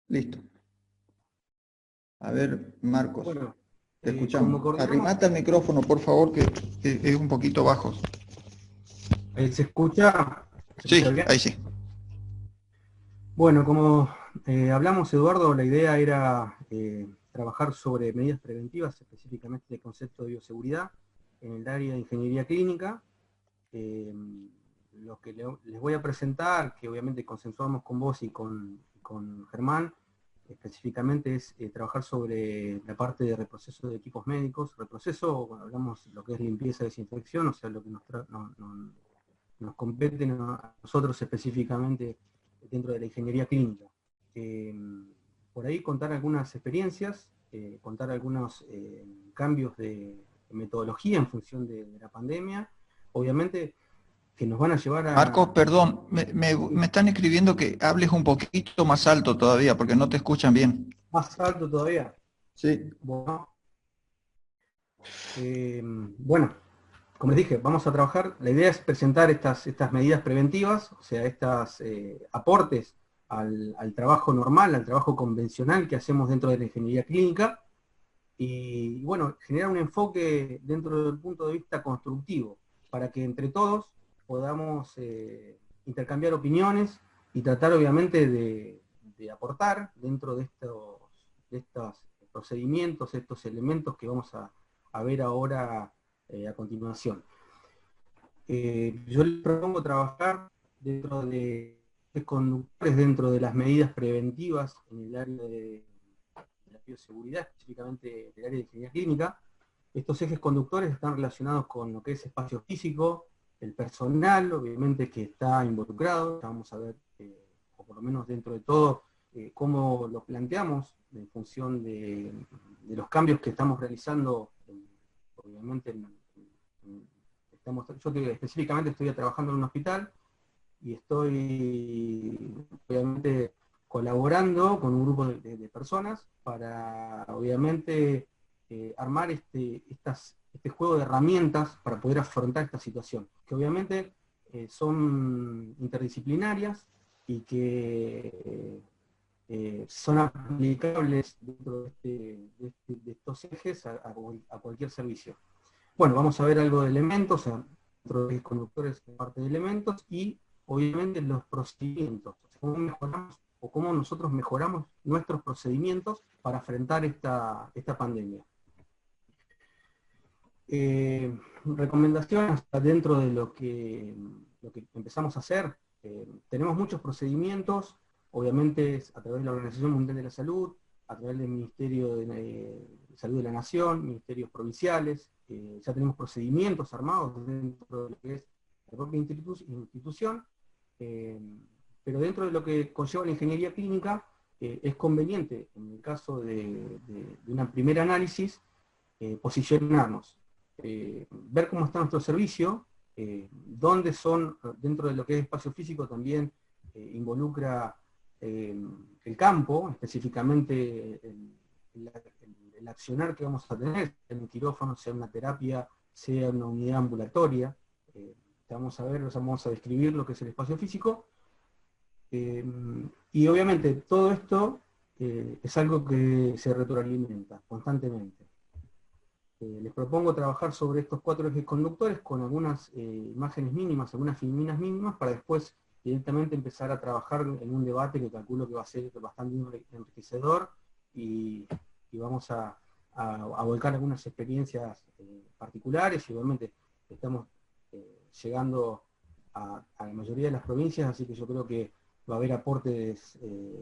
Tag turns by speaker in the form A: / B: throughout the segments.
A: Listo. A ver, Marcos,
B: Bueno,
A: te
B: como
A: escuchamos.
B: coordinamos,
A: Arrimate al micrófono, por favor, que es un poquito bajo.
B: se escucha
A: Sí,
B: bien.
A: ahí sí.
B: Bueno, como hablamos, Eduardo, la idea era trabajar sobre medidas preventivas, específicamente el concepto de bioseguridad, en el área de ingeniería clínica. Eh, lo que les voy a presentar, que obviamente consensuamos con vos y con Germán, específicamente es trabajar sobre la parte de reproceso de equipos médicos. Reproceso, bueno, hablamos de lo que es limpieza, desinfección, o sea, lo que nos competen a nosotros específicamente dentro de la ingeniería clínica. Eh, por ahí contar algunas experiencias, contar algunos cambios de metodología en función de la pandemia, obviamente que nos van a llevar
A: Marcos,
B: a...
A: perdón, me están escribiendo que hables un poquito más alto todavía, porque no te escuchan bien.
B: Más alto todavía.
A: Sí.
B: Bueno, bueno, como les dije, vamos a trabajar, la idea es presentar estas medidas preventivas, o sea, estos aportes al trabajo normal, al trabajo convencional que hacemos dentro de la ingeniería clínica, y bueno, generar un enfoque dentro del punto de vista constructivo, para que entre todos podamos intercambiar opiniones y tratar obviamente de aportar dentro de estos procedimientos, estos elementos que vamos a ver ahora a continuación. Yo les propongo trabajar dentro de conductores, dentro de las medidas preventivas en el área de la bioseguridad, específicamente del área de ingeniería clínica. Estos ejes conductores están relacionados con lo que es espacio físico, el personal, obviamente, que está involucrado. Vamos a ver, o por lo menos dentro de todo, cómo lo planteamos en función de los cambios que estamos realizando, obviamente, yo específicamente estoy trabajando en un hospital y estoy, obviamente, colaborando con un grupo de personas para, obviamente, armar este juego de herramientas para poder afrontar esta situación, que obviamente son interdisciplinarias y que son aplicables dentro de estos ejes a cualquier servicio. Bueno, vamos a ver algo de elementos, dentro de los conductores parte de elementos, y obviamente los procedimientos, cómo mejoramos o cómo nosotros mejoramos nuestros procedimientos para enfrentar esta pandemia. Recomendaciones dentro de lo que empezamos a hacer. Tenemos muchos procedimientos, obviamente a través de la Organización Mundial de la Salud, a través del Ministerio de Salud de la Nación, ministerios provinciales. Ya tenemos procedimientos armados dentro de lo que es la propia institución, eh, pero dentro de lo que conlleva la ingeniería clínica, es conveniente, en el caso de un primer análisis, posicionarnos, ver cómo está nuestro servicio, dónde son, dentro de lo que es espacio físico también involucra el campo, específicamente el accionar que vamos a tener, sea un quirófano, sea una terapia, sea una unidad ambulatoria. Vamos a ver, vamos a describir lo que es el espacio físico, y obviamente todo esto es algo que se retroalimenta constantemente. Les propongo trabajar sobre estos 4 ejes conductores con algunas imágenes mínimas, algunas filminas mínimas, para después directamente empezar a trabajar en un debate que calculo que va a ser bastante enriquecedor, y vamos a volcar algunas experiencias particulares, y obviamente estamos llegando a la mayoría de las provincias, así que yo creo que va a haber aportes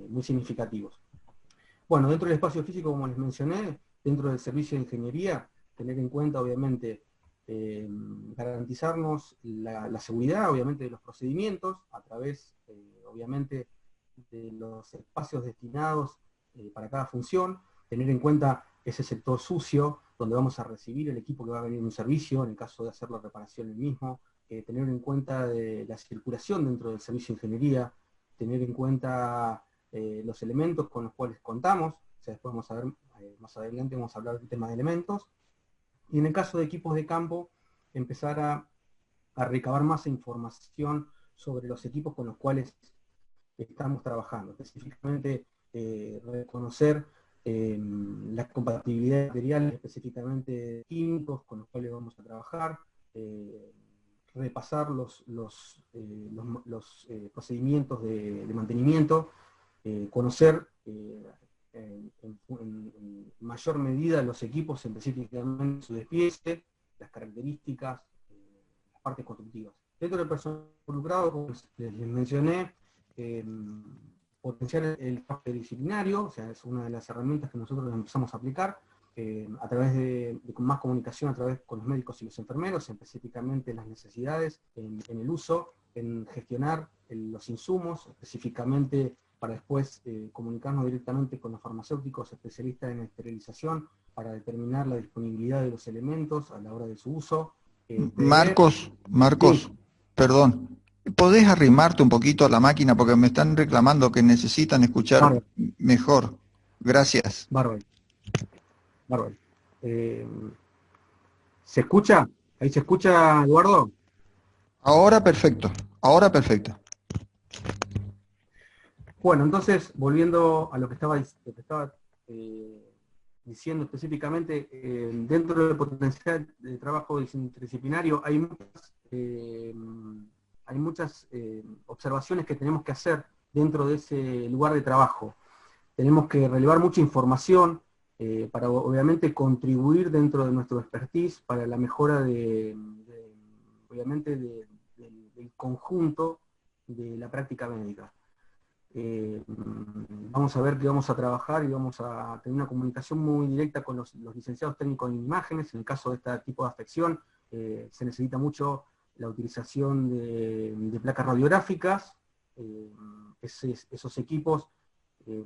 B: muy significativos. Bueno, dentro del espacio físico, como les mencioné, dentro del servicio de ingeniería, tener en cuenta, obviamente, garantizarnos la seguridad, obviamente, de los procedimientos, a través, obviamente, de los espacios destinados para cada función, tener en cuenta ese sector sucio, donde vamos a recibir el equipo que va a venir en un servicio, en el caso de hacer la reparación el mismo, tener en cuenta de la circulación dentro del servicio de ingeniería, tener en cuenta los elementos con los cuales contamos. O sea, después vamos a ver, más adelante vamos a hablar del tema de elementos, y en el caso de equipos de campo, empezar a recabar más información sobre los equipos con los cuales estamos trabajando, específicamente reconocer la compatibilidad de materiales específicamente químicos con los cuales vamos a trabajar, repasar los procedimientos de mantenimiento, conocer en mayor medida los equipos, específicamente su despiece, las características, las partes constructivas. Dentro del personal involucrado, como les mencioné, potenciar el trabajo disciplinario, o sea, es una de las herramientas que nosotros empezamos a aplicar, a través de más comunicación a través con los médicos y los enfermeros, específicamente las necesidades, en el uso, en gestionar los insumos, específicamente para después comunicarnos directamente con los farmacéuticos especialistas en esterilización para determinar la disponibilidad de los elementos a la hora de su uso.
A: Marcos,
B: Sí,
A: perdón. ¿Podés arrimarte un poquito a la máquina? Porque me están reclamando que necesitan escuchar
B: bárbaro,
A: mejor. Gracias.
B: bárbaro, bárbaro. Eh, ¿Se escucha? ¿Ahí se escucha, Eduardo?
A: Ahora perfecto. Ahora perfecto.
B: Bueno, entonces, volviendo a lo que estaba diciendo específicamente, dentro del potencial de trabajo interdisciplinario hay muchas observaciones que tenemos que hacer dentro de ese lugar de trabajo. Tenemos que relevar mucha información para obviamente contribuir dentro de nuestro expertise para la mejora obviamente del conjunto de la práctica médica. Vamos a ver que vamos a trabajar y vamos a tener una comunicación muy directa con los licenciados técnicos en imágenes. En el caso de este tipo de afección, se necesita mucho la utilización de placas radiográficas. Esos equipos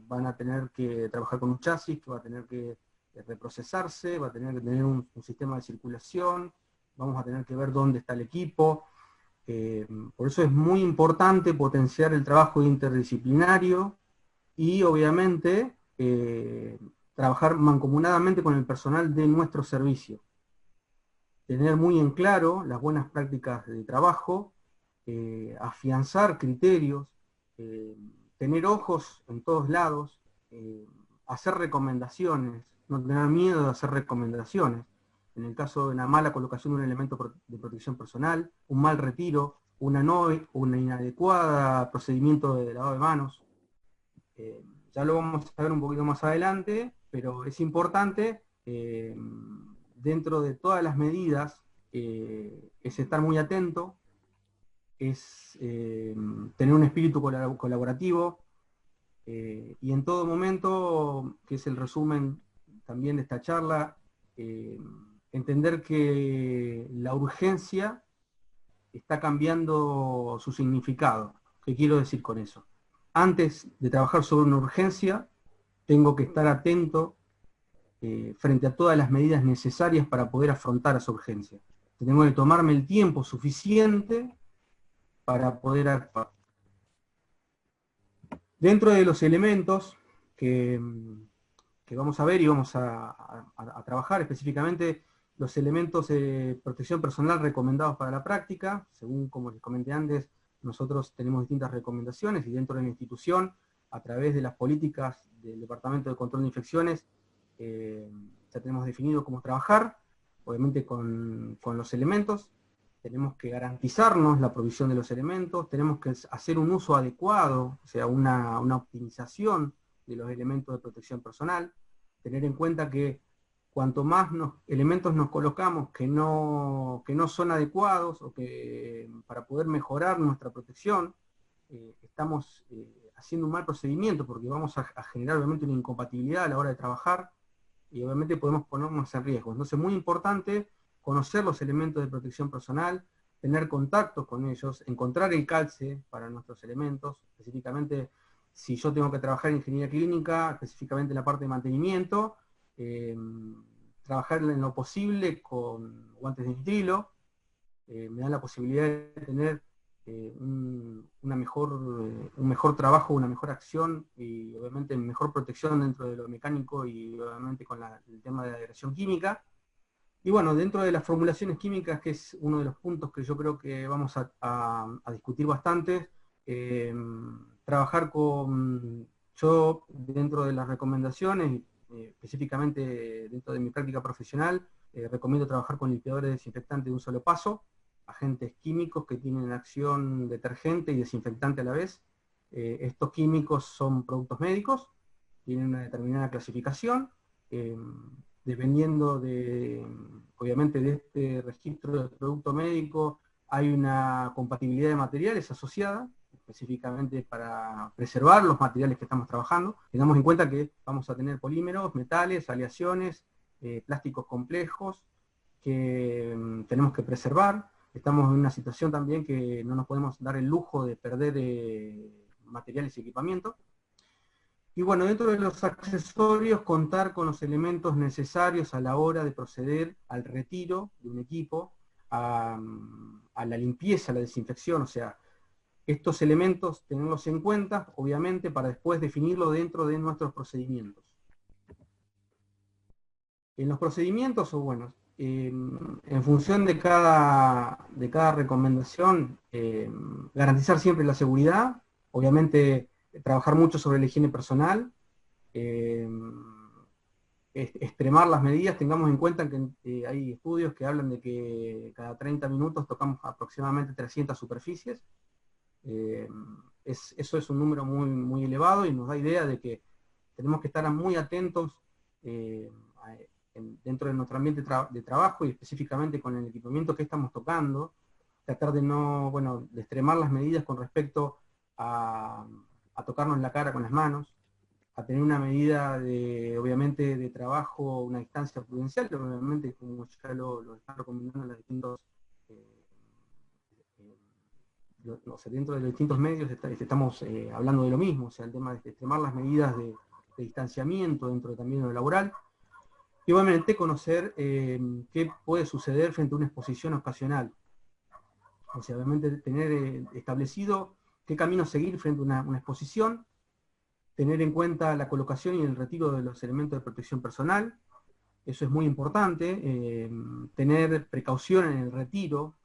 B: van a tener que trabajar con un chasis que va a tener que reprocesarse, va a tener que tener un sistema de circulación, vamos a tener que ver dónde está el equipo. Por eso es muy importante potenciar el trabajo interdisciplinario y obviamente trabajar mancomunadamente con el personal de nuestro servicio. Tener muy en claro las buenas prácticas de trabajo, afianzar criterios, tener ojos en todos lados, hacer recomendaciones, no tener miedo de hacer recomendaciones. En el caso de una mala colocación de un elemento de protección personal, un mal retiro, una inadecuada procedimiento de lavado de manos. Ya lo vamos a ver un poquito más adelante, pero es importante, dentro de todas las medidas, es estar muy atento, es tener un espíritu colaborativo, y en todo momento, que es el resumen también de esta charla, entender que la urgencia está cambiando su significado. ¿Qué quiero decir con eso? Antes de trabajar sobre una urgencia, tengo que estar atento frente a todas las medidas necesarias para poder afrontar esa urgencia. Tengo que tomarme el tiempo suficiente para poder actuar. Dentro de los elementos que vamos a ver y vamos a trabajar específicamente, los elementos de protección personal recomendados para la práctica, según como les comenté antes, nosotros tenemos distintas recomendaciones y dentro de la institución, a través de las políticas del Departamento de Control de Infecciones, ya tenemos definido cómo trabajar, obviamente con los elementos. Tenemos que garantizarnos la provisión de los elementos, tenemos que hacer un uso adecuado, o sea, una optimización de los elementos de protección personal, tener en cuenta que cuanto más elementos nos colocamos que no son adecuados o que para poder mejorar nuestra protección, estamos haciendo un mal procedimiento porque vamos a generar obviamente una incompatibilidad a la hora de trabajar y obviamente podemos ponernos en riesgo. Entonces es muy importante conocer los elementos de protección personal, tener contactos con ellos, encontrar el calce para nuestros elementos, específicamente si yo tengo que trabajar en ingeniería clínica, específicamente en la parte de mantenimiento, trabajar en lo posible con guantes de nitrilo, me da la posibilidad de tener un mejor trabajo, una mejor acción y obviamente mejor protección dentro de lo mecánico y obviamente con el tema de la agresión química. Y bueno, dentro de las formulaciones químicas, que es uno de los puntos que yo creo que vamos a discutir bastante, trabajar con... Yo, dentro de las recomendaciones, específicamente dentro de mi práctica profesional, recomiendo trabajar con limpiadores desinfectantes de un solo paso, agentes químicos que tienen acción detergente y desinfectante a la vez. Estos químicos son productos médicos, tienen una determinada clasificación, dependiendo obviamente de este registro de producto médico, hay una compatibilidad de materiales asociada, específicamente para preservar los materiales que estamos trabajando. Tengamos en cuenta que vamos a tener polímeros, metales, aleaciones, plásticos complejos que tenemos que preservar. Estamos en una situación también que no nos podemos dar el lujo de perder materiales y equipamiento. Y bueno, dentro de los accesorios, contar con los elementos necesarios a la hora de proceder al retiro de un equipo, a la limpieza, a la desinfección, o sea, estos elementos tenerlos en cuenta, obviamente, para después definirlo dentro de nuestros procedimientos. En los procedimientos, o bueno, en función de cada recomendación, garantizar siempre la seguridad, obviamente trabajar mucho sobre la higiene personal, extremar las medidas. Tengamos en cuenta que hay estudios que hablan de que cada 30 minutos tocamos aproximadamente 300 superficies. Eso es un número muy, muy elevado y nos da idea de que tenemos que estar muy atentos dentro de nuestro ambiente de trabajo y específicamente con el equipamiento que estamos tocando, tratar de no, bueno, de extremar las medidas con respecto a tocarnos la cara con las manos, a tener una medida obviamente, de trabajo, una distancia prudencial, obviamente, como ya lo están recomendando los distintos, o sea, dentro de los distintos medios estamos hablando de lo mismo, o sea, el tema de extremar las medidas de distanciamiento dentro también de lo laboral, y obviamente conocer qué puede suceder frente a una exposición ocasional. O sea, obviamente tener establecido qué camino seguir frente a una exposición, tener en cuenta la colocación y el retiro de los elementos de protección personal, eso es muy importante, tener precaución en el retiro,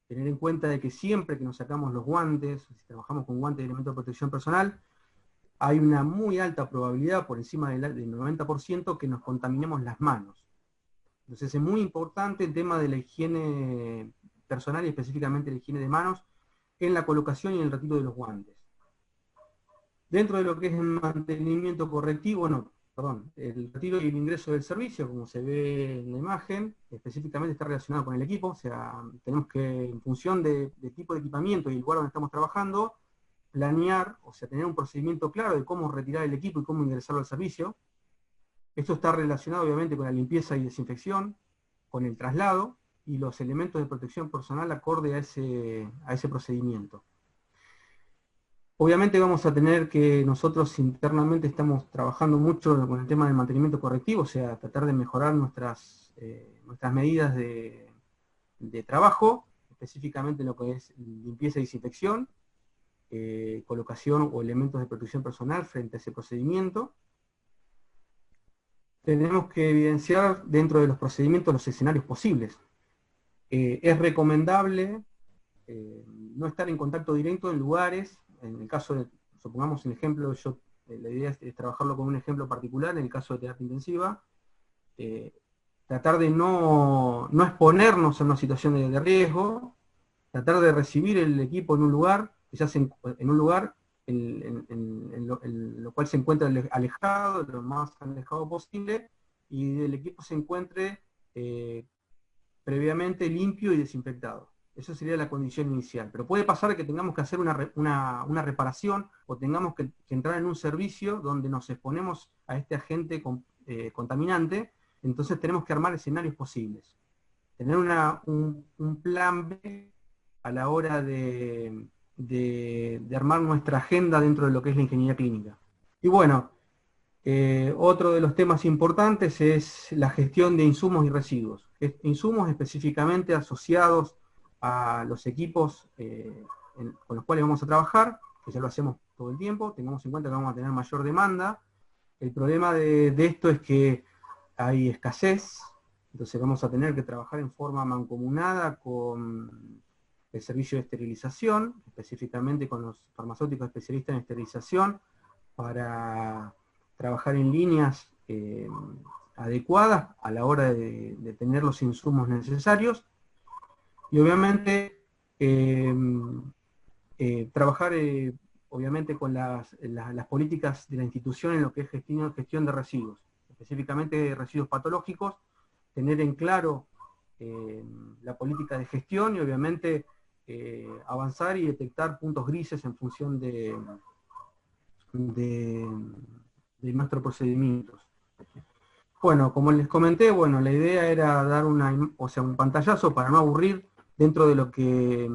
B: tener en cuenta de que siempre que nos sacamos los guantes, si trabajamos con guantes de elementos de protección personal, hay una muy alta probabilidad, por encima del 90%, que nos contaminemos las manos. Entonces es muy importante el tema de la higiene personal y específicamente la higiene de manos en la colocación y el retiro de los guantes. Dentro de lo que es el mantenimiento correctivo, el retiro y el ingreso del servicio, como se ve en la imagen, específicamente está relacionado con el equipo, o sea, tenemos que, en función de tipo de equipamiento y el lugar donde estamos trabajando, planear, o sea, tener un procedimiento claro de cómo retirar el equipo y cómo ingresarlo al servicio. Esto está relacionado obviamente con la limpieza y desinfección, con el traslado y los elementos de protección personal acorde a ese procedimiento. Obviamente vamos a tener que nosotros internamente estamos trabajando mucho con el tema del mantenimiento correctivo, o sea, tratar de mejorar nuestras medidas de trabajo, específicamente lo que es limpieza y desinfección, colocación o elementos de protección personal frente a ese procedimiento. Tenemos que evidenciar dentro de los procedimientos los escenarios posibles. Es recomendable no estar en contacto directo en lugares, en el caso de, supongamos un ejemplo, la idea es trabajarlo con un ejemplo particular, en el caso de terapia intensiva, tratar de no exponernos a una situación de riesgo, tratar de recibir el equipo en un lugar, quizás en un lugar en lo cual se encuentra alejado, lo más alejado posible, y el equipo se encuentre previamente limpio y desinfectado. Esa sería la condición inicial. Pero puede pasar que tengamos que hacer una reparación o tengamos que entrar en un servicio donde nos exponemos a este agente contaminante, entonces tenemos que armar escenarios posibles. Tener un plan B a la hora de armar nuestra agenda dentro de lo que es la ingeniería clínica. Y bueno, otro de los temas importantes es la gestión de insumos y residuos. Insumos específicamente asociados a los equipos con los cuales vamos a trabajar, que ya lo hacemos todo el tiempo, tengamos en cuenta que vamos a tener mayor demanda. El problema de esto es que hay escasez, entonces vamos a tener que trabajar en forma mancomunada con el servicio de esterilización, específicamente con los farmacéuticos especialistas en esterilización, para trabajar en líneas adecuadas a la hora de tener los insumos necesarios, y obviamente trabajar obviamente con las políticas de la institución en lo que es gestión de residuos, específicamente residuos patológicos, tener en claro la política de gestión y obviamente avanzar y detectar puntos grises en función de nuestros procedimientos. Bueno, como les comenté, bueno, la idea era dar un pantallazo para no aburrir dentro de lo que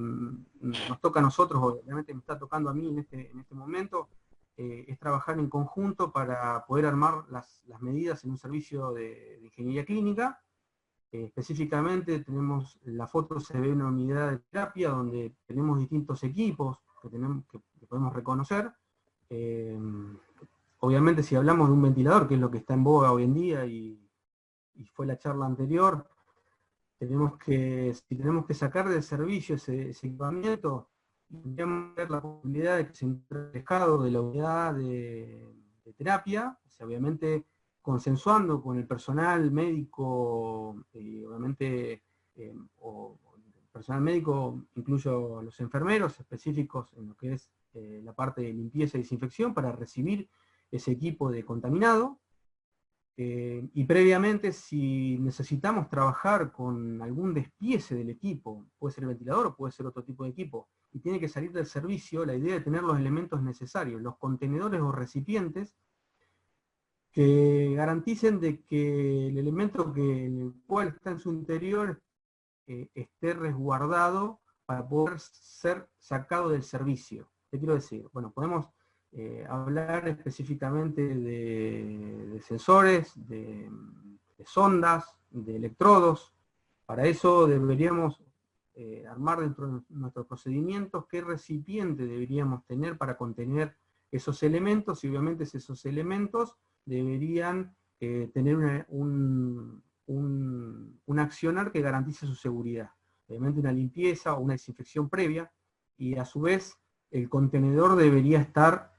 B: nos toca a nosotros, obviamente me está tocando a mí en este momento, es trabajar en conjunto para poder armar las medidas en un servicio de ingeniería clínica. Específicamente tenemos, la foto se ve una unidad de terapia donde tenemos distintos equipos que podemos reconocer. Obviamente si hablamos de un ventilador, que es lo que está en boga hoy en día y fue la charla anterior, si tenemos que sacar del servicio ese equipamiento, tendríamos que ver la posibilidad de que se encuentre alejado de la unidad de terapia, o sea, obviamente consensuando con el personal médico, obviamente, o el personal médico, incluyo los enfermeros específicos en lo que es la parte de limpieza y desinfección para recibir ese equipo de contaminado. Y previamente, si necesitamos trabajar con algún despiece del equipo, puede ser el ventilador o puede ser otro tipo de equipo, y tiene que salir del servicio, la idea de tener los elementos necesarios, los contenedores o recipientes, que garanticen de que el elemento en el cual está en su interior esté resguardado para poder ser sacado del servicio. ¿Qué quiero decir? Bueno, podemos hablar específicamente de sensores, de sondas, de electrodos. Para eso deberíamos armar dentro de nuestros procedimientos qué recipiente deberíamos tener para contener esos elementos, y obviamente esos elementos deberían tener un accionar que garantice su seguridad. Obviamente una limpieza o una desinfección previa, y a su vez el contenedor debería estar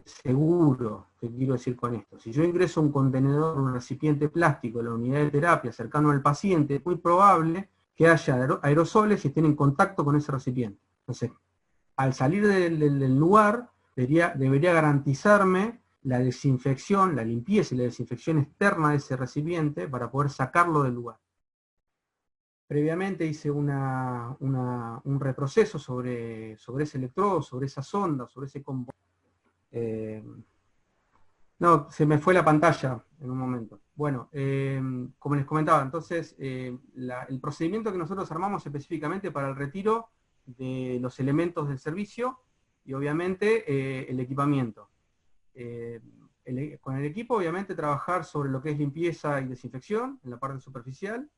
B: seguro. ¿Qué quiero decir con esto? Si yo ingreso un contenedor, un recipiente plástico en la unidad de terapia cercano al paciente, es muy probable que haya aerosoles y estén en contacto con ese recipiente. Entonces, al salir del lugar, debería garantizarme la desinfección, la limpieza y la desinfección externa de ese recipiente para poder sacarlo del lugar. Previamente hice un reproceso sobre ese electrodo, sobre esa sonda, sobre ese componente. No, se me fue la pantalla en un momento. Bueno, como les comentaba, entonces el procedimiento que nosotros armamos específicamente para el retiro de los elementos del servicio y obviamente el equipamiento. Con el equipo obviamente trabajar sobre lo que es limpieza y desinfección en la parte superficial,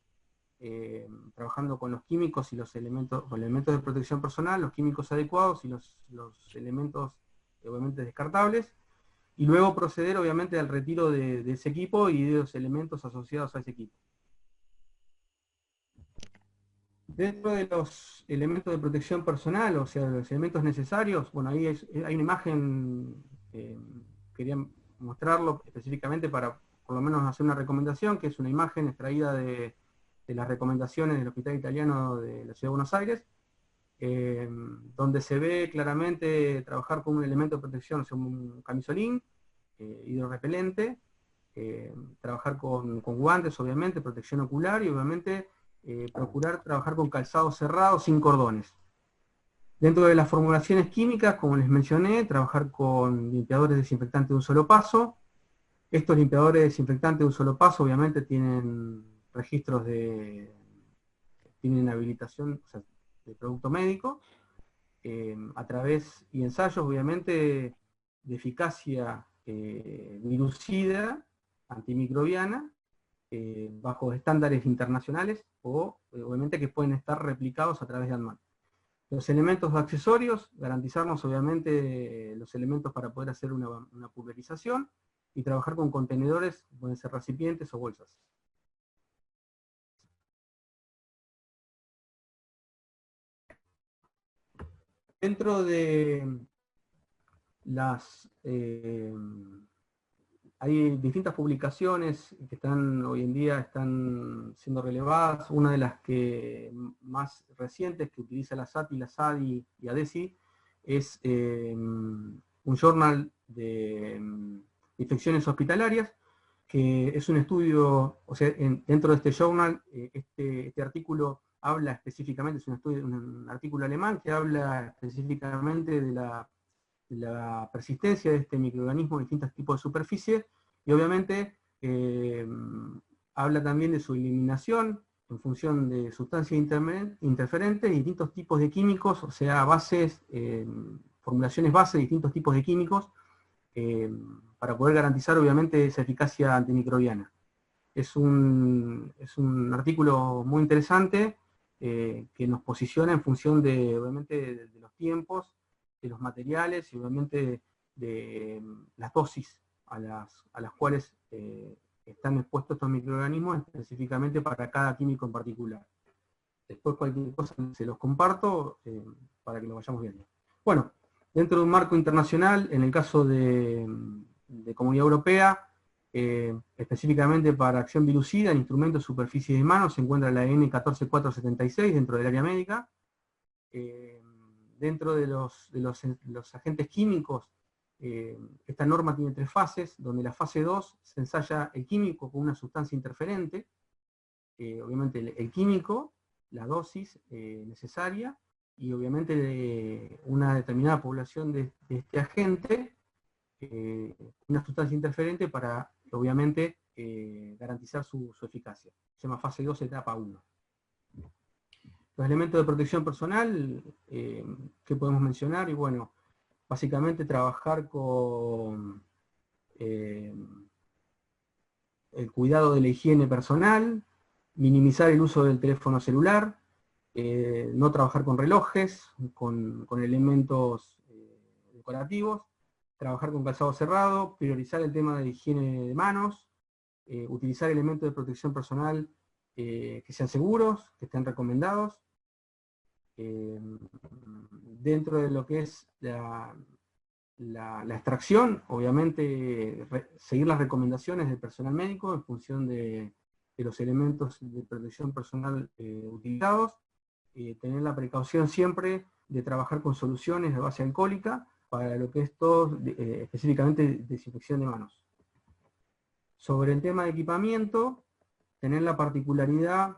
B: trabajando con los químicos y los elementos de protección personal, los químicos adecuados y los elementos obviamente descartables, y luego proceder obviamente al retiro de ese equipo y de los elementos asociados a ese equipo. Dentro de los elementos de protección personal, o sea, los elementos necesarios, bueno, ahí hay una imagen, quería mostrarlo específicamente para por lo menos hacer una recomendación, que es una imagen extraída de las recomendaciones del Hospital Italiano de la Ciudad de Buenos Aires, donde se ve claramente trabajar con un elemento de protección, o sea, un camisolín, hidrorrepelente, trabajar con guantes, obviamente, protección ocular y obviamente procurar trabajar con calzado cerrado sin cordones. Dentro de las formulaciones químicas, como les mencioné, trabajar con limpiadores desinfectantes de un solo paso. Estos limpiadores desinfectantes de un solo paso obviamente tienen registros tienen habilitación, o sea, de producto médico, a través y ensayos obviamente de eficacia virucida, antimicrobiana, bajo estándares internacionales o obviamente que pueden estar replicados a través de ANMAT. Los elementos accesorios, garantizarnos obviamente los elementos para poder hacer una pulverización y trabajar con contenedores, pueden ser recipientes o bolsas. Dentro de Hay distintas publicaciones que hoy en día están siendo relevadas. Una de las que más recientes que utiliza la SATI, la SADI y ADESI es un journal de infecciones hospitalarias, que es un estudio, o sea, dentro de este journal, este artículo habla específicamente, es un artículo alemán que habla específicamente de la persistencia de este microorganismo en distintos tipos de superficie, y obviamente habla también de su eliminación en función de sustancias interferentes y distintos tipos de químicos, o sea, bases, formulaciones base de distintos tipos de químicos, para poder garantizar obviamente esa eficacia antimicrobiana. Es un artículo muy interesante que nos posiciona en función de, obviamente, de los tiempos, de los materiales y obviamente de las dosis a las cuales están expuestos estos microorganismos específicamente para cada químico en particular. Después cualquier cosa se los comparto para que lo vayamos viendo. Bueno, dentro de un marco internacional, en el caso de Comunidad Europea, específicamente para acción virucida en instrumentos, superficies de manos, se encuentra la N14476 dentro del área médica. Dentro de los agentes químicos, esta norma tiene 3 fases, donde la fase 2 se ensaya el químico con una sustancia interferente, obviamente el químico, la dosis necesaria, y obviamente una determinada población de este agente, una sustancia interferente para, obviamente, garantizar su eficacia. Se llama fase 2, etapa 1. Los elementos de protección personal, ¿qué podemos mencionar? Y bueno, básicamente trabajar con el cuidado de la higiene personal, minimizar el uso del teléfono celular, no trabajar con relojes, con elementos decorativos, trabajar con calzado cerrado, priorizar el tema de higiene de manos, utilizar elementos de protección personal que sean seguros, que estén recomendados. Dentro de lo que es la extracción, obviamente seguir las recomendaciones del personal médico en función de los elementos de protección personal utilizados, tener la precaución siempre de trabajar con soluciones de base alcohólica para lo que es todo, específicamente desinfección de manos. Sobre el tema de equipamiento, tener la particularidad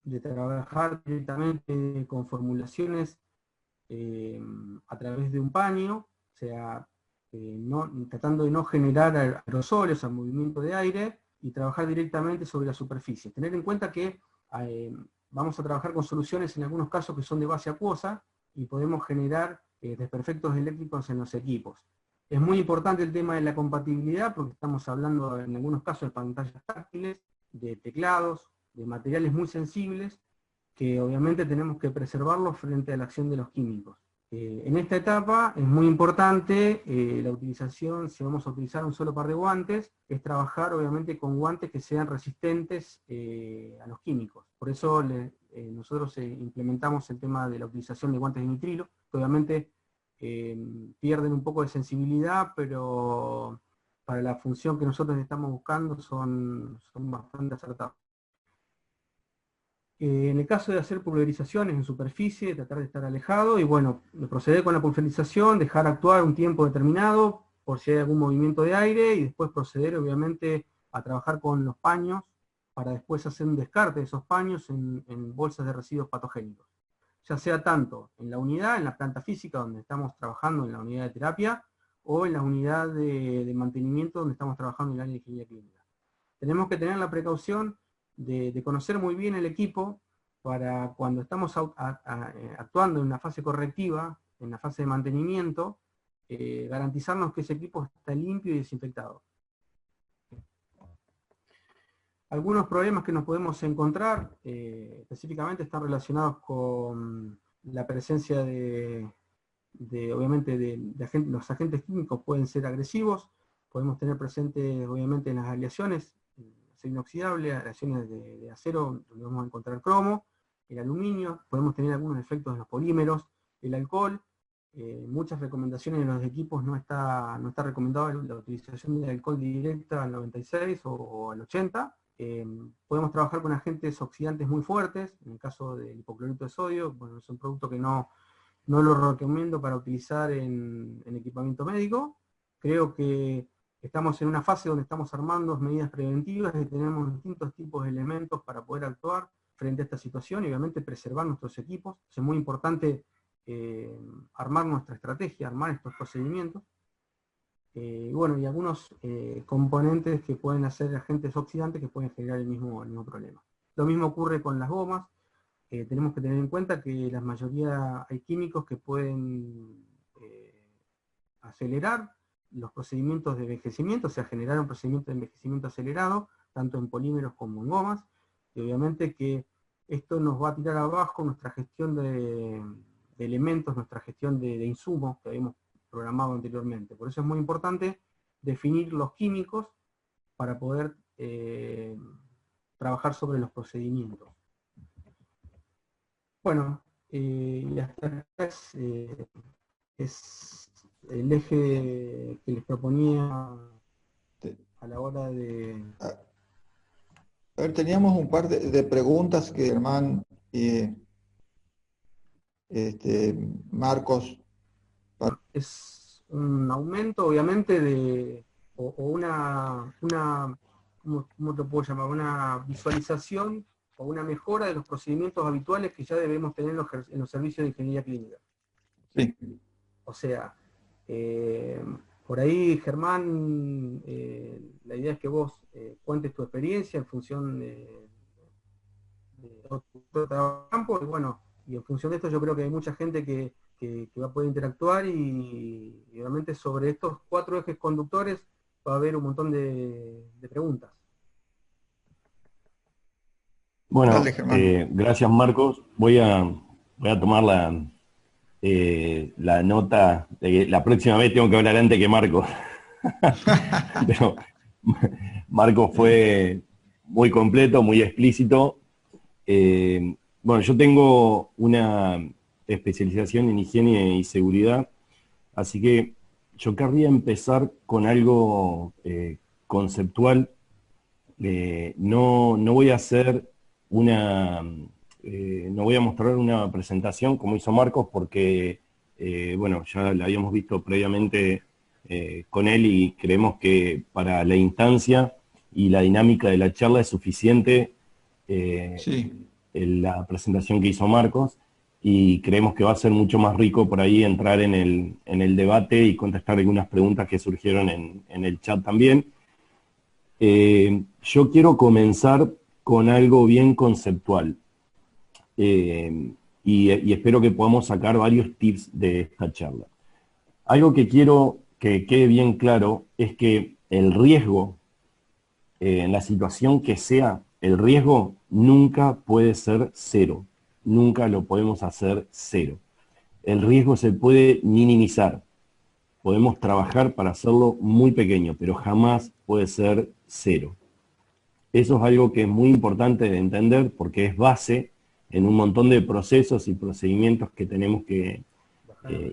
B: de trabajar directamente con formulaciones a través de un paño, o sea, tratando de no generar aerosoles o movimiento de aire, y trabajar directamente sobre la superficie. Tener en cuenta que vamos a trabajar con soluciones en algunos casos que son de base acuosa, y podemos generar desperfectos eléctricos en los equipos. Es muy importante el tema de la compatibilidad, porque estamos hablando en algunos casos de pantallas táctiles, de teclados, de materiales muy sensibles, que obviamente tenemos que preservarlos frente a la acción de los químicos. En esta etapa es muy importante la utilización, si vamos a utilizar un solo par de guantes, es trabajar obviamente con guantes que sean resistentes a los químicos. Por eso nosotros implementamos el tema de la utilización de guantes de nitrilo, que obviamente pierden un poco de sensibilidad, pero para la función que nosotros estamos buscando son bastante acertados. En el caso de hacer pulverizaciones en superficie, tratar de estar alejado y bueno, proceder con la pulverización, dejar actuar un tiempo determinado por si hay algún movimiento de aire, y después proceder obviamente a trabajar con los paños para después hacer un descarte de esos paños en bolsas de residuos patogénicos. Ya sea tanto en la unidad, en la planta física donde estamos trabajando en la unidad de terapia, o en la unidad de mantenimiento donde estamos trabajando en el área de ingeniería clínica. Tenemos que tener la precaución de conocer muy bien el equipo para cuando estamos actuando en una fase correctiva, en la fase de mantenimiento, garantizarnos que ese equipo está limpio y desinfectado. Algunos problemas que nos podemos encontrar, específicamente están relacionados con la presencia obviamente, los agentes químicos pueden ser agresivos, podemos tener presentes obviamente en las aleaciones, acero inoxidable, aleaciones de acero, donde vamos a encontrar cromo, el aluminio, podemos tener algunos efectos en los polímeros, el alcohol, muchas recomendaciones de los equipos no está recomendada la utilización de alcohol directa al 96 o al 80. Podemos trabajar con agentes oxidantes muy fuertes, en el caso del hipoclorito de sodio, bueno, es un producto que no lo recomiendo para utilizar en equipamiento médico. Creo que estamos en una fase donde estamos armando medidas preventivas y tenemos distintos tipos de elementos para poder actuar frente a esta situación y obviamente preservar nuestros equipos. Es muy importante armar nuestra estrategia, armar estos procedimientos. Y bueno, y algunos componentes que pueden hacer agentes oxidantes que pueden generar el mismo problema. Lo mismo ocurre con las gomas. Tenemos que tener en cuenta que la mayoría hay químicos que pueden acelerar los procedimientos de envejecimiento, o sea, generar un procedimiento de envejecimiento acelerado, tanto en polímeros como en gomas, y obviamente que esto nos va a tirar abajo nuestra gestión de elementos, nuestra gestión de insumos que habíamos programado anteriormente. Por eso es muy importante definir los químicos para poder trabajar sobre los procedimientos. Bueno, y hasta acá es el eje que les proponía a la hora de...
A: A ver, teníamos un par de preguntas que Germán y Marcos.
B: Es un aumento, obviamente, o ¿cómo te puedo llamar? Una visualización o una mejora de los procedimientos habituales que ya debemos tener en los servicios de ingeniería clínica.
A: Sí.
B: O sea, por ahí, Germán, la idea es que vos cuentes tu experiencia en función de otro trabajo de campo, y bueno, y en función de esto yo creo que hay mucha gente que va a poder interactuar y obviamente sobre estos 4 ejes conductores va a haber un montón de preguntas.
C: Bueno,
A: Dale, Germán.
C: gracias Marcos. Voy a tomar la nota de que la próxima vez tengo que hablar antes que Marcos. Pero Marcos fue muy completo, muy explícito. Bueno, yo tengo una especialización en higiene y seguridad, así que yo querría empezar con algo conceptual. No voy a hacer no voy a mostrar una presentación como hizo Marcos porque, bueno, ya la habíamos visto previamente con él y creemos que para la instancia y la dinámica de la charla es suficiente
A: Sí.
C: la presentación que hizo Marcos y creemos que va a ser mucho más rico por ahí entrar en el debate y contestar algunas preguntas que surgieron en el chat también. Yo quiero comenzar con algo bien conceptual y espero que podamos sacar varios tips de esta charla. Algo que quiero que quede bien claro es que el riesgo, en la situación que sea, el riesgo nunca puede ser cero, nunca lo podemos hacer cero. El riesgo se puede minimizar, podemos trabajar para hacerlo muy pequeño, pero jamás puede ser cero. Eso es algo que es muy importante de entender porque es base en un montón de procesos y procedimientos que tenemos que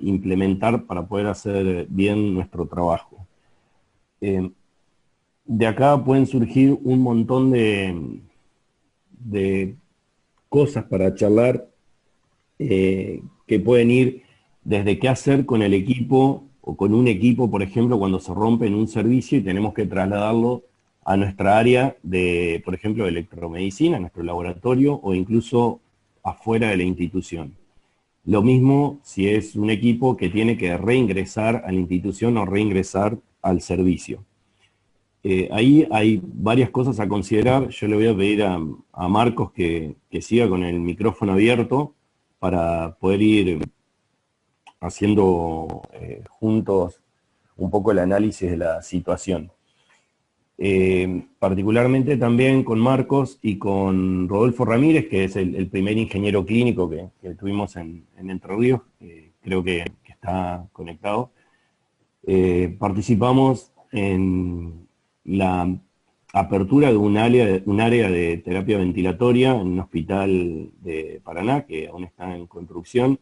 C: implementar para poder hacer bien nuestro trabajo. De acá pueden surgir un montón de cosas para charlar que pueden ir desde qué hacer con el equipo o con un equipo, por ejemplo, cuando se rompe en un servicio y tenemos que trasladarlo a nuestra área de, por ejemplo, de electromedicina, a nuestro laboratorio o incluso afuera de la institución. Lo mismo si es un equipo que tiene que reingresar a la institución o reingresar al servicio. Ahí hay varias cosas a considerar. Yo le voy a pedir a Marcos que siga con el micrófono abierto para poder ir haciendo juntos un poco el análisis de la situación. Particularmente también con Marcos y con Rodolfo Ramírez, que es el primer ingeniero clínico que tuvimos en Entre Ríos, creo que está conectado. Participamos en la apertura de un área de terapia ventilatoria en un hospital de Paraná, que aún está en construcción,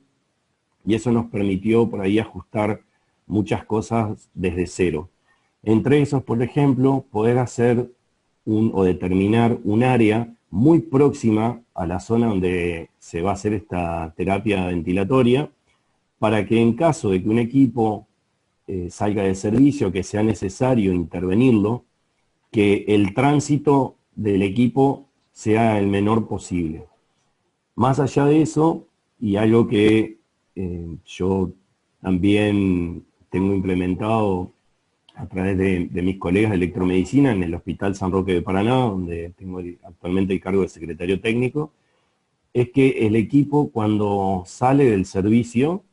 C: y eso nos permitió por ahí ajustar muchas cosas desde cero. Entre esos, por ejemplo, poder hacer o determinar un área muy próxima a la zona donde se va a hacer esta terapia ventilatoria, para que en caso de que un equipo salga de servicio, que sea necesario intervenirlo, que el tránsito del equipo sea el menor posible. Más allá de eso, y algo que yo también tengo implementado a través de mis colegas de electromedicina en el Hospital San Roque de Paraná, donde tengo actualmente el cargo de secretario técnico, es que el equipo cuando sale del servicio,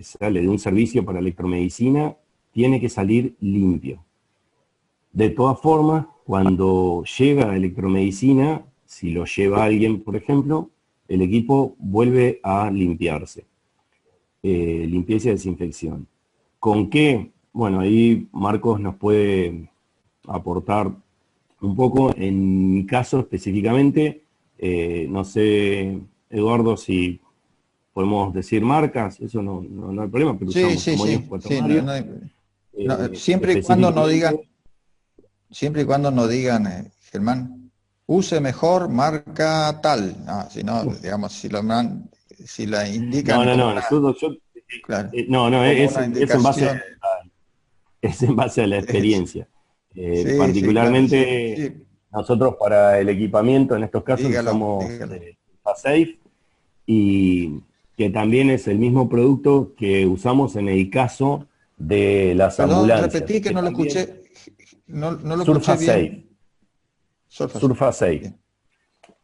C: sale de un servicio para electromedicina, tiene que salir limpio. De todas formas, cuando llega a electromedicina, si lo lleva alguien, por ejemplo, el equipo vuelve a limpiarse. Limpieza y desinfección. ¿Con qué? Bueno, ahí Marcos nos puede aportar un poco. En mi caso específicamente, no sé, Eduardo, si podemos decir marcas, eso no hay problema, pero
A: Sí,
C: usamos
A: sí,
C: amonios
A: sí, sí,
C: cuaternarios. Específicamente,
A: siempre y cuando no digan, Germán, use mejor marca tal. No, si no, digamos, si la indican
C: no, nosotros,
A: claro, como
C: es
A: una
C: en base
A: indicación.
C: es en base a la
A: Es-
C: experiencia.
A: sí, sí, claro, sí,
C: Particularmente
A: sí,
C: nosotros para el equipamiento, en estos casos
A: dígalo,
C: usamos
A: dígalo.
C: Safe, y que también es el mismo producto que usamos en el caso de las
A: Perdón,
C: ambulancias,
A: repetí que
C: que
A: no lo
C: también
A: escuché, no lo escuché
C: Surfa Safe,
A: bien. Surface.
C: Surfa Safe.
A: Bien.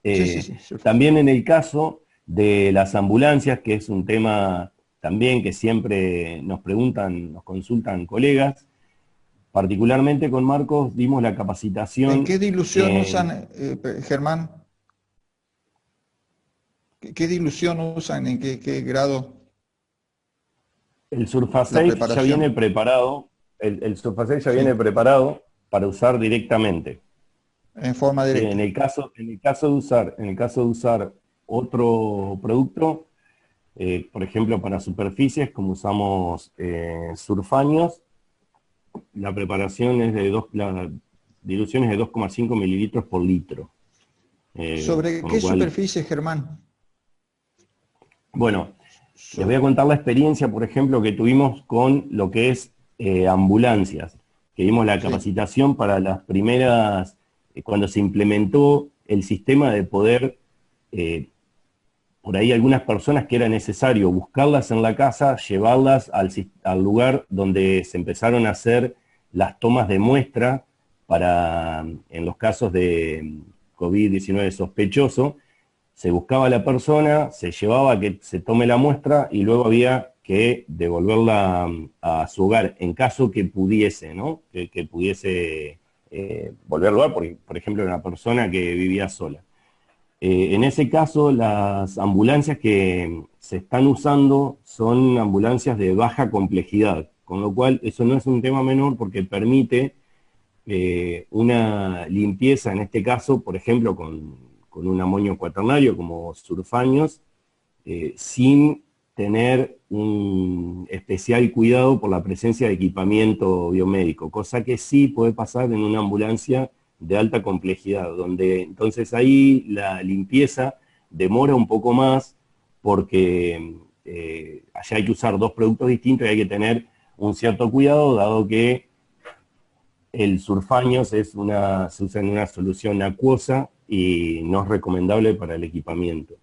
A: Sí, sí, sí, Surface.
C: También en el caso de las ambulancias, que es un tema también que siempre nos preguntan, nos consultan colegas, particularmente con Marcos dimos la
A: ¿En
C: capacitación
A: qué dilución
C: en
A: usan, Germán? ¿Qué dilución usan? ¿En qué grado
C: el
A: la
C: Surfasafe ya viene
A: preparación?
C: preparado, el Surfasafe ya viene
A: Sí,
C: preparado para usar directamente.
A: en forma
C: ¿Sí?
A: directa.
C: En el caso de usar otro producto, por ejemplo para superficies, como usamos Surfaños, la preparación es la dilución es de 2,5 mililitros por litro.
A: ¿Sobre
C: Con
A: qué
C: lo cual,
A: superficie, Germán?
C: bueno, les voy a
A: So-
C: contar la experiencia, por ejemplo, que tuvimos con lo que es ambulancias, que dimos la
A: sí,
C: capacitación para las primeras, cuando se implementó el sistema de poder, eh, por ahí algunas personas que era necesario buscarlas en la casa, llevarlas al lugar donde se empezaron a hacer las tomas de muestra para, en los casos de COVID-19 sospechoso, se buscaba a la persona, se llevaba a que se tome la muestra y luego había que devolverla a su hogar, en caso que pudiese, ¿no? Que pudiese volver al lugar, por ejemplo, una persona que vivía sola. En ese caso, las ambulancias que se están usando son ambulancias de baja complejidad, con lo cual eso no es un tema menor porque permite una limpieza, en este caso, por ejemplo, con un amonio cuaternario como Surfaños, sin tener un especial cuidado por la presencia de equipamiento biomédico, cosa que sí puede pasar en una ambulancia de alta complejidad, donde entonces ahí la limpieza demora un poco más porque allá hay que usar dos productos distintos y hay que tener un cierto cuidado, dado que el Surfaños se usa en una solución acuosa y no es recomendable para el equipamiento.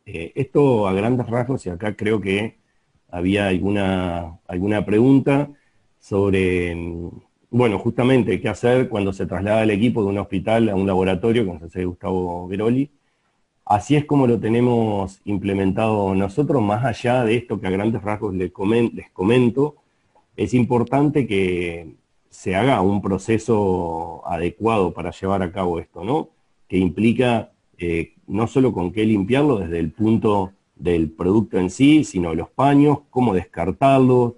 C: Esto a grandes rasgos, y acá creo que había alguna pregunta sobre, bueno, justamente qué hacer cuando se traslada el equipo de un hospital a un laboratorio, como se hace Gustavo Veroli. Así es como lo tenemos implementado nosotros, más allá de esto que a grandes rasgos les comento, es importante que se haga un proceso adecuado para llevar a cabo esto, ¿no? Que implica no solo con qué limpiarlo desde el punto del producto en sí, sino los paños, cómo descartarlos,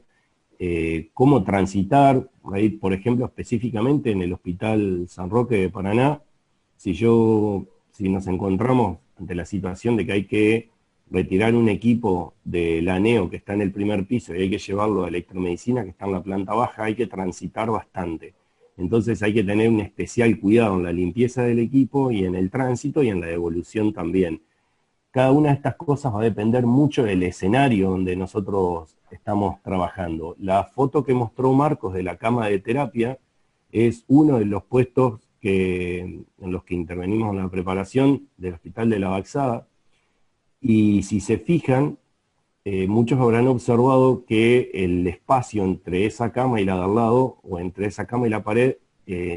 C: cómo transitar. Ahí, por ejemplo, específicamente en el Hospital San Roque de Paraná, si nos encontramos ante la situación de que hay que retirar un equipo de la NEO que está en el primer piso y hay que llevarlo a electromedicina que está en la planta baja, hay que transitar bastante. Entonces hay que tener un especial cuidado en la limpieza del equipo y en el tránsito y en la devolución también. Cada una de estas cosas va a depender mucho del escenario donde nosotros estamos trabajando. La foto que mostró Marcos de la cama de terapia es uno de los puestos en los que intervenimos en la preparación del Hospital de la Baxada. Y si se fijan, muchos habrán observado que el espacio entre esa cama y la de al lado, o entre esa cama y la pared,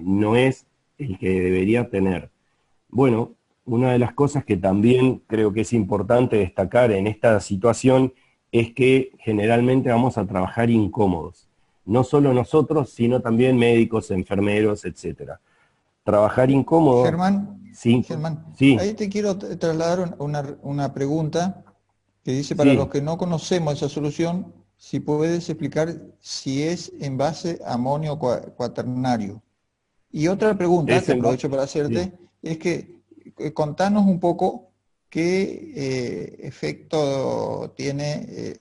C: no es el que debería tener. Bueno, una de las cosas que también creo que es importante destacar en esta situación es que generalmente vamos a trabajar incómodos. No solo nosotros, sino también médicos, enfermeros, etcétera. Trabajar incómodo.
A: Germán,
C: Sí,
A: Germán,
C: sí,
A: ahí te quiero trasladar una pregunta que dice, para los
C: sí.
A: que no conocemos esa solución, si puedes explicar si es en base a amonio cuaternario. Y otra pregunta
C: Es
A: que
C: en
A: aprovecho para
C: sí.
A: hacerte es que contanos un poco qué efecto tiene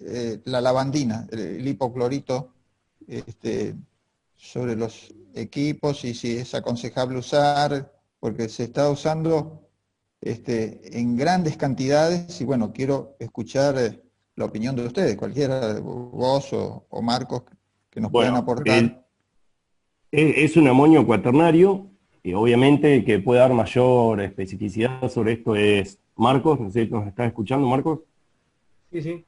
A: la lavandina, el hipoclorito, este, sobre los equipos y si es aconsejable usar, porque se está usando en grandes cantidades y bueno, quiero escuchar la opinión de ustedes, cualquiera, vos o Marcos, que nos puedan
C: Bueno,
A: aportar.
C: es un amonio cuaternario, y obviamente que puede dar mayor especificidad sobre esto es Marcos, no sé si nos estás escuchando, Marcos.
B: Sí, sí.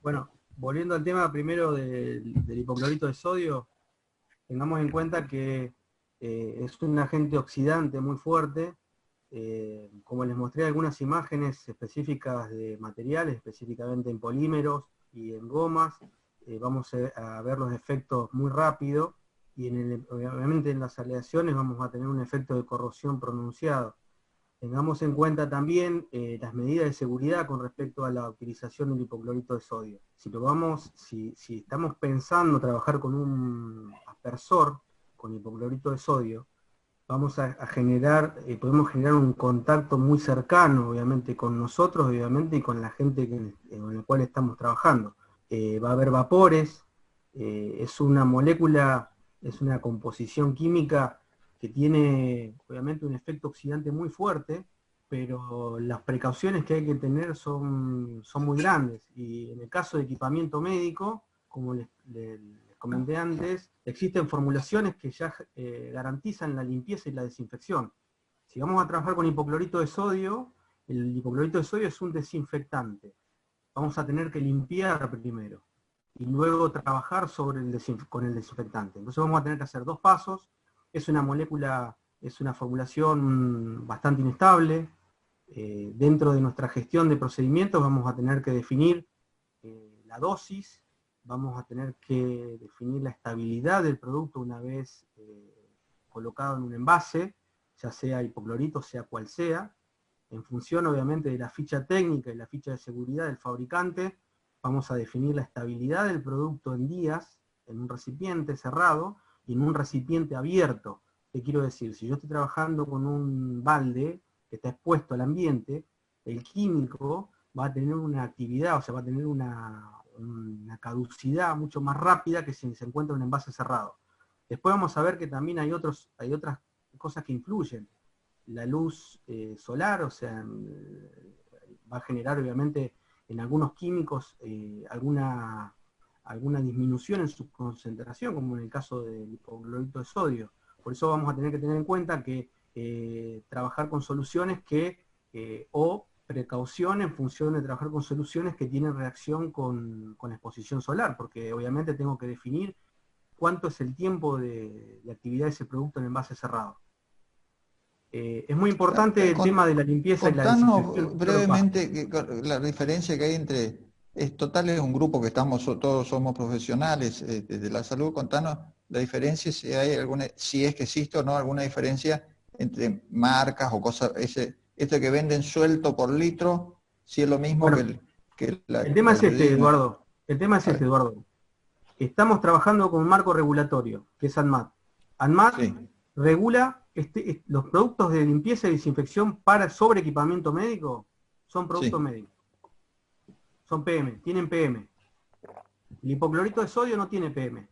B: Bueno, volviendo al tema primero del hipoclorito de sodio, tengamos en cuenta que es un agente oxidante muy fuerte. Como les mostré algunas imágenes específicas de materiales, específicamente en polímeros y en gomas, vamos a ver los efectos muy rápido y obviamente en las aleaciones vamos a tener un efecto de corrosión pronunciado. Tengamos en cuenta también las medidas de seguridad con respecto a la utilización del hipoclorito de sodio. Si estamos pensando trabajar con un aspersor con hipoclorito de sodio, vamos a generar, podemos generar un contacto muy cercano, obviamente, con nosotros, obviamente, y con la gente con la cual estamos trabajando. Va a haber vapores, es una molécula, es una composición química que tiene, obviamente, un efecto oxidante muy fuerte, pero las precauciones que hay que tener son muy grandes. Y en el caso de equipamiento médico, como les comenté antes, existen formulaciones que ya garantizan la limpieza y la desinfección. Si vamos a trabajar con hipoclorito de sodio, el hipoclorito de sodio es un desinfectante. Vamos a tener que limpiar primero y luego trabajar con el desinfectante. Entonces vamos a tener que hacer dos pasos. Es una molécula, es una formulación bastante inestable. Dentro de nuestra gestión de procedimientos vamos a tener que definir la dosis, vamos a tener que definir la estabilidad del producto una vez colocado en un envase, ya sea hipoclorito, sea cual sea, en función obviamente de la ficha técnica y la ficha de seguridad del fabricante, vamos a definir la estabilidad del producto en días, en un recipiente cerrado y en un recipiente abierto. ¿Qué quiero decir? Si yo estoy trabajando con un balde que está expuesto al ambiente, el químico va a tener una actividad, o sea, va a tener una caducidad mucho más rápida que si se encuentra en un envase cerrado. Después vamos a ver que también hay otras cosas que influyen. La luz solar, o sea, va a generar obviamente en algunos químicos alguna disminución en su concentración, como en el caso del hipoclorito de sodio. Por eso vamos a tener que tener en cuenta que trabajar con soluciones o precaución en función de trabajar con soluciones que tienen reacción con exposición solar, porque obviamente tengo que definir cuánto es el tiempo de actividad de ese producto en envase cerrado. Es muy importante el tema de la limpieza y la desinfección.
A: Contanos brevemente la diferencia que hay entre, total es un grupo que todos somos profesionales de la salud, contanos la diferencia, si hay si es que existe o no alguna diferencia entre marcas o cosas, esto que venden suelto por litro, si es lo mismo
B: Bueno,
A: que
B: el tema
A: la
B: es este,
A: iodina.
B: Eduardo. El tema es
A: A
B: este,
A: ver,
B: Eduardo. Estamos trabajando con un marco regulatorio, que es ANMAT. ANMAT
A: sí,
B: regula los productos de limpieza y desinfección sobre equipamiento médico, son productos médicos. Son PM, tienen PM. El hipoclorito de sodio no tiene PM.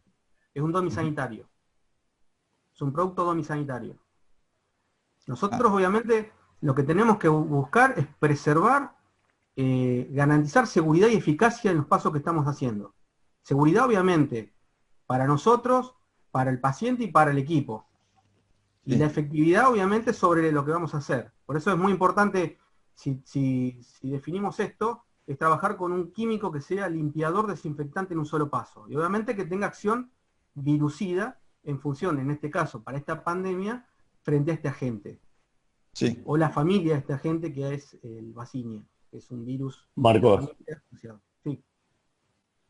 B: Es un domisanitario. Es un producto domisanitario. Nosotros, obviamente, lo que tenemos que buscar es preservar, garantizar seguridad y eficacia en los pasos que estamos haciendo. Seguridad, obviamente, para nosotros, para el paciente y para el equipo. Y la efectividad, obviamente, sobre lo que vamos a hacer. Por eso es muy importante, si definimos esto, es trabajar con un químico que sea limpiador desinfectante en un solo paso. Y obviamente que tenga acción virucida en función, en este caso, para esta pandemia, frente a este agente.
A: Sí.
B: O la familia de este agente, que es el Vaccinia, que es un virus.
C: Marcos.
B: Sí.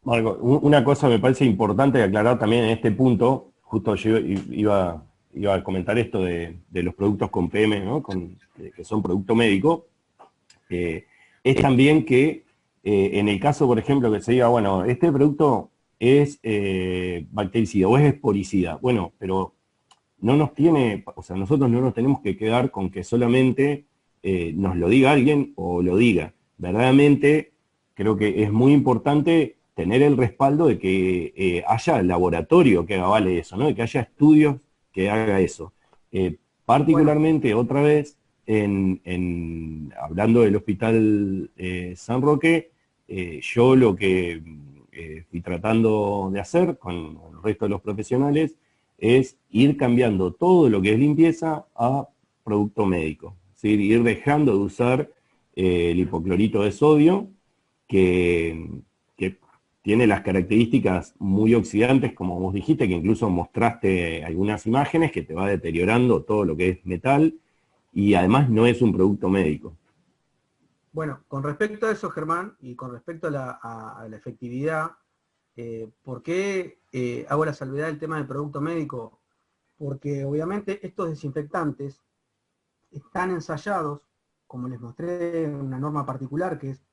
C: Marcos, una cosa me parece importante aclarar también en este punto, justo yo iba a comentar esto de los productos con PM, ¿no? Que son producto médico, es también que en el caso, por ejemplo, que se diga, bueno, este producto es bactericida o es esporicida, bueno, pero no nos tiene, o sea, nosotros no nos tenemos que quedar con que solamente nos lo diga alguien o lo diga. Verdaderamente creo que es muy importante tener el respaldo de que haya laboratorio que avale eso, ¿no? De que haya estudios que haga eso. Particularmente, otra vez, hablando del Hospital San Roque, yo lo que estoy tratando de hacer con el resto de los profesionales es ir cambiando todo lo que es limpieza a producto médico. Es decir, ir dejando de usar el hipoclorito de sodio, que tiene las características muy oxidantes, como vos dijiste, que incluso mostraste algunas imágenes, que te va deteriorando todo lo que es metal, y además no es un producto médico.
B: Bueno, con respecto a eso, Germán, y con respecto a la efectividad, ¿por qué hago la salvedad del tema del producto médico? Porque obviamente estos desinfectantes están ensayados, como les mostré en una norma particular, que es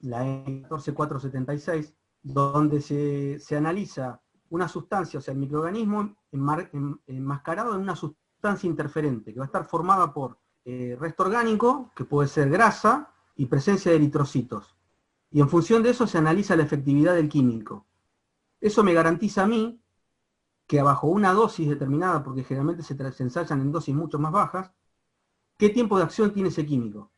B: la E14476, donde se analiza una sustancia, o sea, el microorganismo enmascarado en una sustancia interferente, que va a estar formada por resto orgánico, que puede ser grasa, y presencia de eritrocitos. Y en función de eso se analiza la efectividad del químico. Eso me garantiza a mí que bajo una dosis determinada, porque generalmente se ensayan en dosis mucho más bajas, qué tiempo de acción tiene ese químico.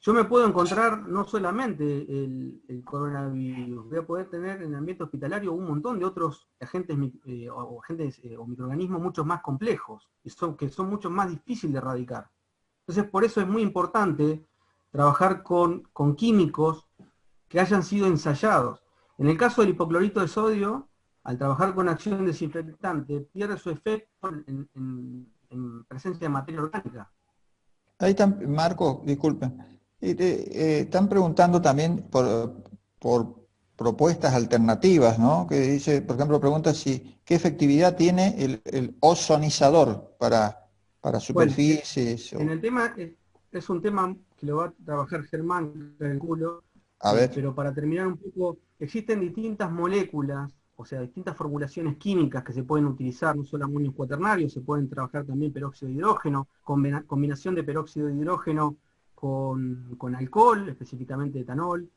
B: Yo me puedo encontrar no solamente el coronavirus, voy a poder tener en el ambiente hospitalario un montón de otros agentes o microorganismos mucho más complejos, que son mucho más difíciles de erradicar. Entonces, por eso es muy importante trabajar con químicos que hayan sido ensayados. En el caso del hipoclorito de sodio, al trabajar con acción desinfectante, pierde su efecto en presencia de materia orgánica.
A: Ahí están, Marco, disculpen. Están preguntando también por propuestas alternativas, ¿no? Que dice, por ejemplo, pregunta qué efectividad tiene el ozonizador para superficies.
B: Bueno, en el tema, es un tema que lo va a trabajar Germán, calculo,
A: A ver.
B: pero para terminar un poco, existen distintas moléculas, o sea, distintas formulaciones químicas que se pueden utilizar, no solo amonios cuaternarios, se pueden trabajar también peróxido de hidrógeno, combinación de peróxido de hidrógeno con alcohol, específicamente etanol,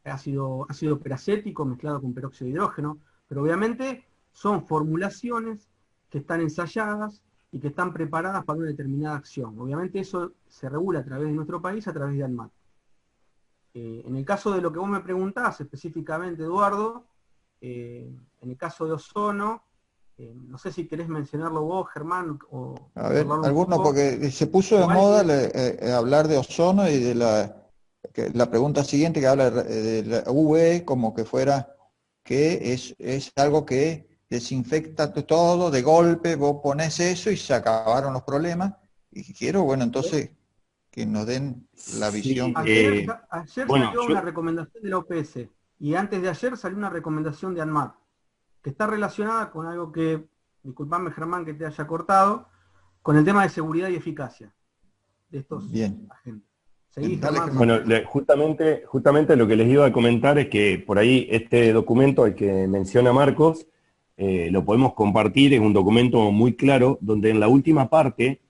B: ácido peracético mezclado con peróxido de hidrógeno, pero obviamente son formulaciones que están ensayadas y que están preparadas para una determinada acción. Obviamente eso se regula a través de nuestro país, a través de ANMAT. En el caso de lo que vos me preguntás específicamente, Eduardo, en el caso de ozono, no sé si querés mencionarlo vos, Germán, o...
A: A ver, alguno, porque se puso de moda hablar de ozono y de la pregunta siguiente que habla de la UV como que fuera que es algo que desinfecta todo de golpe, vos pones eso y se acabaron los problemas. Y quiero, bueno, entonces que nos den la visión.
B: Sí, ayer salió una recomendación de la OPS y antes de ayer salió una recomendación de ANMAT que está relacionada con algo que, disculpame Germán que te haya cortado, con el tema de seguridad y eficacia de estos agentes. Seguí, Germán.
C: Bueno, justamente lo que les iba a comentar es que por ahí este documento al que menciona Marcos, lo podemos compartir, es un documento muy claro, donde en la última parte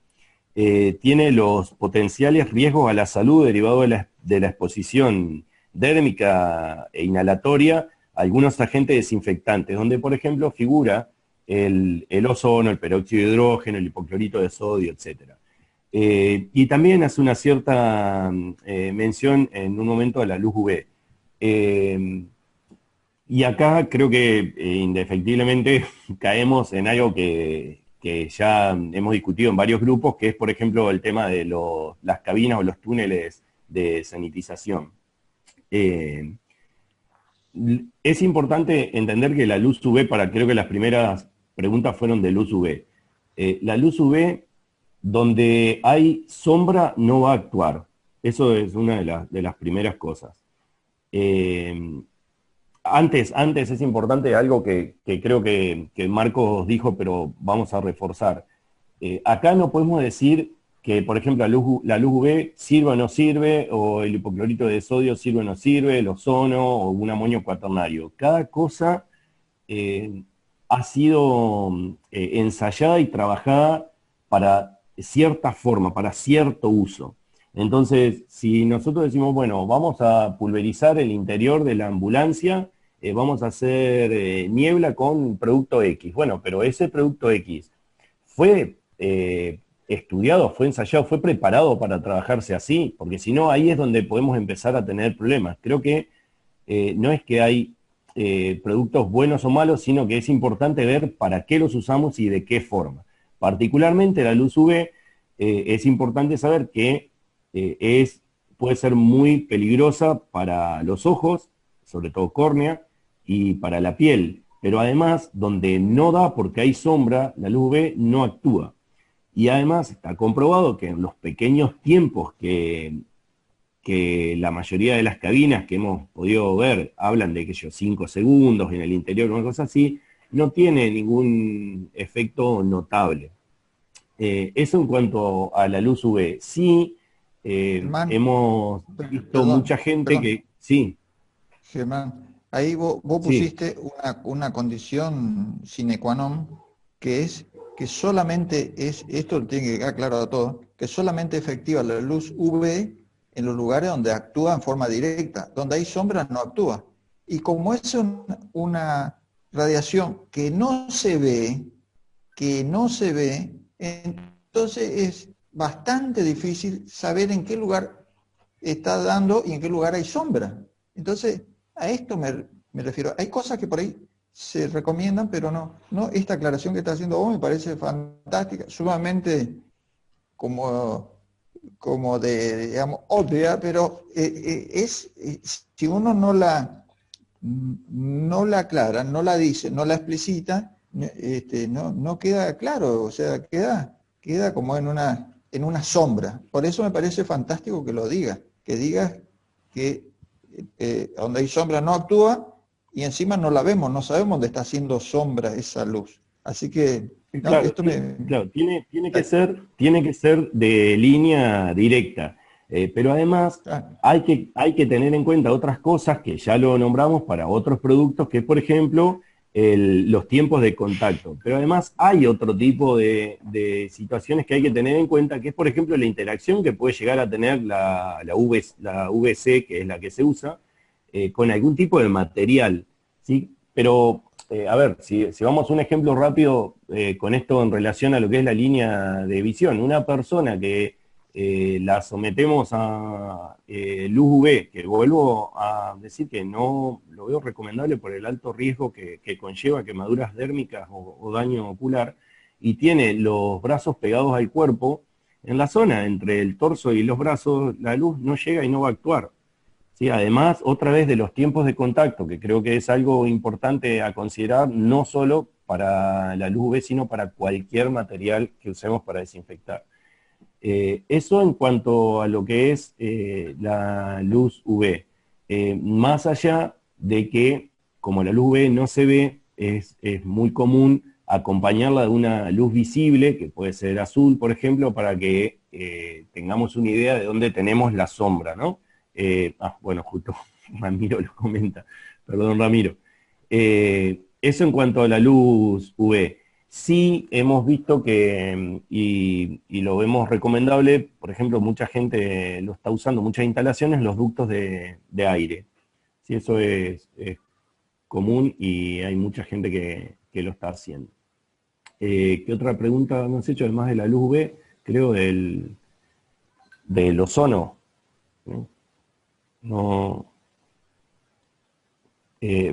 C: tiene los potenciales riesgos a la salud derivados de la exposición dérmica e inhalatoria a algunos agentes desinfectantes, donde por ejemplo figura el ozono, el peróxido de hidrógeno, el hipoclorito de sodio, etc. Y también hace una cierta mención en un momento a la luz UV. Y acá creo que indefectiblemente caemos en algo que ya hemos discutido en varios grupos, que es, por ejemplo, el tema de las cabinas o los túneles de sanitización. Es importante entender que la luz UV, creo que las primeras preguntas fueron de luz UV. La luz UV, donde hay sombra, no va a actuar. Eso es una de las primeras cosas. Antes es importante algo que creo que Marcos dijo, pero vamos a reforzar. Acá no podemos decir que, por ejemplo, la luz UV sirve o no sirve, o el hipoclorito de sodio sirve o no sirve, el ozono o un amonio cuaternario. Cada cosa ha sido ensayada y trabajada para cierta forma, para cierto uso. Entonces, si nosotros decimos, bueno, vamos a pulverizar el interior de la ambulancia, vamos a hacer niebla con producto X. Bueno, pero ese producto X fue estudiado, fue ensayado, fue preparado para trabajarse así, porque si no, ahí es donde podemos empezar a tener problemas. Creo que no es que hay productos buenos o malos, sino que es importante ver para qué los usamos y de qué forma. Particularmente la luz UV, es importante saber que puede ser muy peligrosa para los ojos, sobre todo córnea, y para la piel. Pero además, donde no da porque hay sombra, la luz UV no actúa. Y además está comprobado que en los pequeños tiempos que la mayoría de las cabinas que hemos podido ver hablan de 5 segundos en el interior o una cosa así, no tiene ningún efecto notable. Eso en cuanto a la luz UV. Sí, hemos visto mucha gente que... Sí.
A: Germán, ahí vos pusiste una condición sine qua non, que es que solamente esto tiene que quedar claro a todos, que solamente es efectiva la luz UV en los lugares donde actúa en forma directa, donde hay sombra no actúa. Y como es una radiación que no se ve, entonces es bastante difícil saber en qué lugar está dando y en qué lugar hay sombra. Entonces, a esto me refiero. Hay cosas que por ahí se recomiendan, pero no esta aclaración que está haciendo vos me parece fantástica, sumamente como digamos, obvia, pero si uno no la aclara, no la dice, no la explicita, no queda claro, o sea, queda como en una sombra. Por eso me parece fantástico que lo digas, que donde hay sombra no actúa y encima no la vemos, no sabemos dónde está haciendo sombra esa luz. Así que
C: claro, tiene que ser de línea directa. Pero además hay que tener en cuenta otras cosas que ya lo nombramos para otros productos, que es, por ejemplo, los tiempos de contacto. Pero además hay otro tipo de situaciones que hay que tener en cuenta, que es, por ejemplo, la interacción que puede llegar a tener la VC, que es la que se usa, con algún tipo de material, ¿sí? Pero, a ver, si vamos a un ejemplo rápido con esto en relación a lo que es la línea de visión, una persona que la sometemos a luz UV, que vuelvo a decir que no lo veo recomendable por el alto riesgo que conlleva quemaduras dérmicas o daño ocular, y tiene los brazos pegados al cuerpo, en la zona entre el torso y los brazos la luz no llega y no va a actuar. ¿Sí? Además, otra vez de los tiempos de contacto, que creo que es algo importante a considerar, no solo para la luz UV, sino para cualquier material que usemos para desinfectar. Eso en cuanto a lo que es la luz UV. Más allá de que, como la luz UV no se ve, es muy común acompañarla de una luz visible, que puede ser azul, por ejemplo, para que tengamos una idea de dónde tenemos la sombra, ¿no? Bueno, justo Ramiro lo comenta. Perdón, Ramiro. Eso en cuanto a la luz UV. Sí hemos visto que, y lo vemos recomendable, por ejemplo, mucha gente lo está usando, muchas instalaciones, los ductos de aire. Sí, eso es común y hay mucha gente que lo está haciendo. ¿Qué otra pregunta me has hecho? Además de la luz UV, creo del ozono. ¿No? No,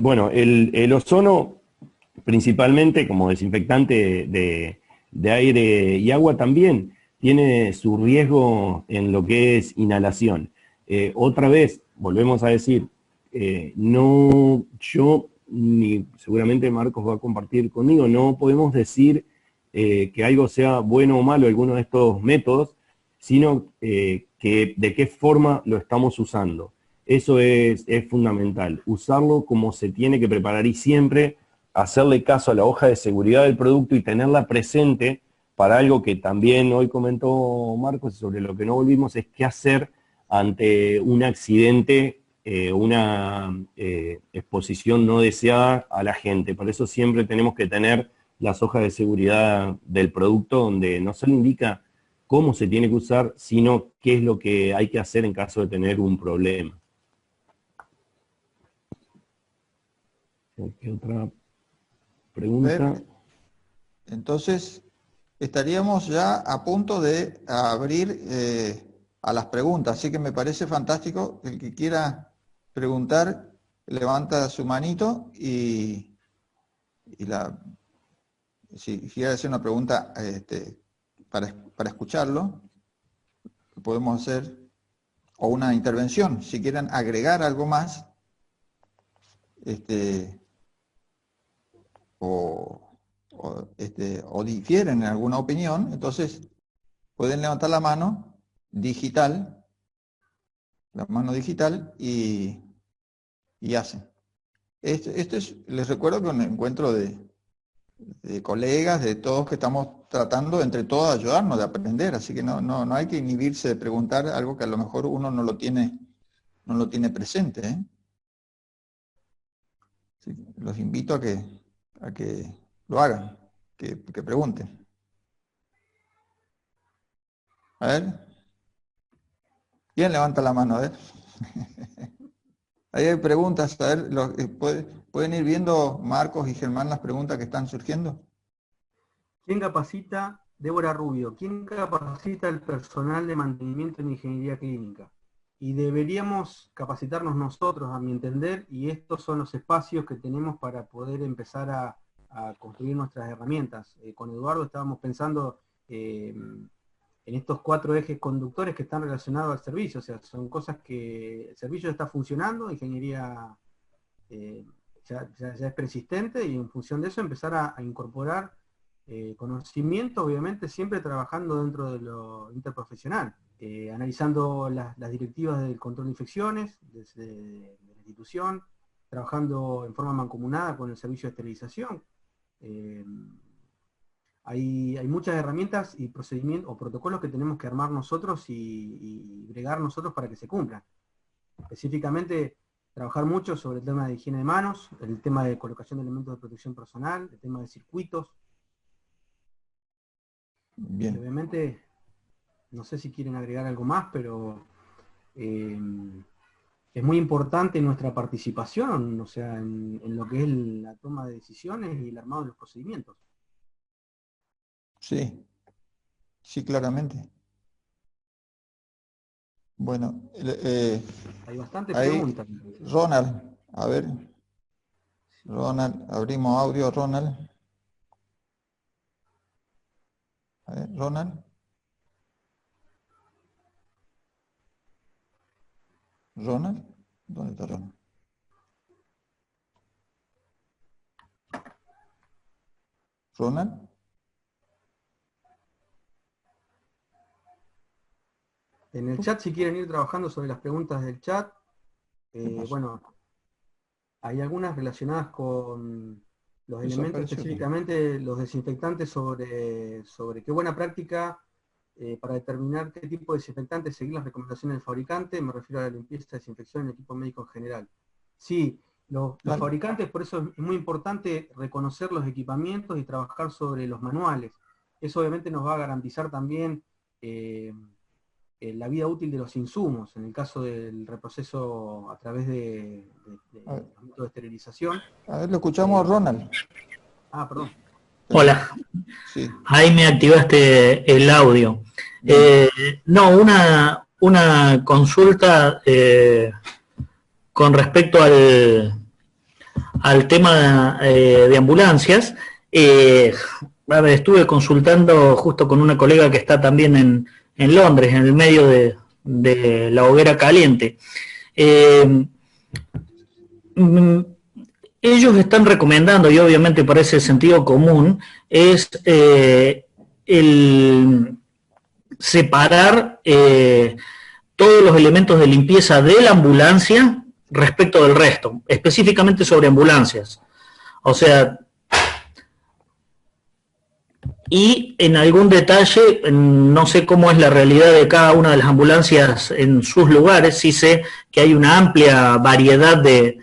C: bueno, el ozono principalmente como desinfectante de aire y agua también tiene su riesgo en lo que es inhalación. Otra vez, volvemos a decir, no, yo, ni seguramente Marcos va a compartir conmigo, no podemos decir que algo sea bueno o malo, alguno de estos métodos, sino que de qué forma lo estamos usando. Eso es fundamental, usarlo como se tiene que preparar y siempre hacerle caso a la hoja de seguridad del producto y tenerla presente para algo que también hoy comentó Marcos y sobre lo que no volvimos, es qué hacer ante un accidente, una exposición no deseada a la gente. Por eso siempre tenemos que tener las hojas de seguridad del producto donde no solo indica cómo se tiene que usar, sino qué es lo que hay que hacer en caso de tener un problema. ¿Qué otra pregunta?
A: Entonces, estaríamos ya a punto de abrir a las preguntas, así que me parece fantástico. El que quiera preguntar, levanta su manito si quiere hacer una pregunta para escucharlo, podemos hacer, o una intervención, si quieren agregar algo más, o difieren en alguna opinión, entonces pueden levantar la mano digital, y hacen. Les recuerdo que un encuentro de colegas, de todos que estamos tratando entre todos de ayudarnos, de aprender, así que no hay que inhibirse de preguntar algo que a lo mejor uno no lo tiene presente, ¿eh? Así que los invito a que lo hagan, que pregunten. A ver, ¿quién levanta la mano? A ver. Ahí hay preguntas, a ver, ¿pueden ir viendo Marcos y Germán las preguntas que están surgiendo?
B: ¿Quién capacita? Débora Rubio. ¿Quién capacita el personal de mantenimiento en ingeniería clínica? Y deberíamos capacitarnos nosotros, a mi entender, y estos son los espacios que tenemos para poder empezar a construir nuestras herramientas. Con Eduardo estábamos pensando en estos 4 ejes conductores que están relacionados al servicio, o sea, son cosas que el servicio está funcionando, ingeniería ya es persistente, y en función de eso empezar a incorporar conocimiento, obviamente siempre trabajando dentro de lo interprofesional, analizando las directivas del control de infecciones desde la institución, trabajando en forma mancomunada con el servicio de esterilización. Hay muchas herramientas y procedimientos o protocolos que tenemos que armar nosotros y bregar nosotros para que se cumplan. Específicamente, trabajar mucho sobre el tema de higiene de manos, el tema de colocación de elementos de protección personal, el tema de circuitos.
A: Bien.
B: Y obviamente, no sé si quieren agregar algo más, pero es muy importante nuestra participación, o sea, en lo que es la toma de decisiones y el armado de los procedimientos.
A: Sí, claramente. Bueno,
B: Hay bastantes
A: ahí,
B: preguntas.
A: Ronald, a ver, Ronald, abrimos audio, Ronald. A ver, Ronald. Ronald, ¿dónde está Ronald? Ronald.
B: En el chat, si quieren ir trabajando sobre las preguntas del chat, bueno, hay algunas relacionadas con los elementos, específicamente los desinfectantes, sobre qué buena práctica para determinar qué tipo de desinfectante seguir las recomendaciones del fabricante. Me refiero a la limpieza, desinfección en equipo médico en general. Sí, Los
A: Claro.
B: fabricantes, por eso es muy importante reconocer los equipamientos y trabajar sobre los manuales. Eso obviamente nos va a garantizar también la vida útil de los insumos, en el caso del reproceso a través de
A: A ver,
B: método de esterilización.
A: a ver, lo escuchamos a Ronald.
B: Perdón.
D: Hola,
A: Sí,
D: ahí me activaste el audio.
A: bien.
D: No, una consulta con respecto al tema de ambulancias. A ver, estuve consultando justo con una colega que está también en Londres, en el medio de la hoguera caliente. Mm, Ellos están recomendando, y obviamente parece sentido común, es el separar todos los elementos de limpieza de la ambulancia respecto del resto, específicamente sobre ambulancias. O sea, y en algún detalle, no sé cómo es la realidad de cada una de las ambulancias en sus lugares, sí sé que hay una amplia variedad de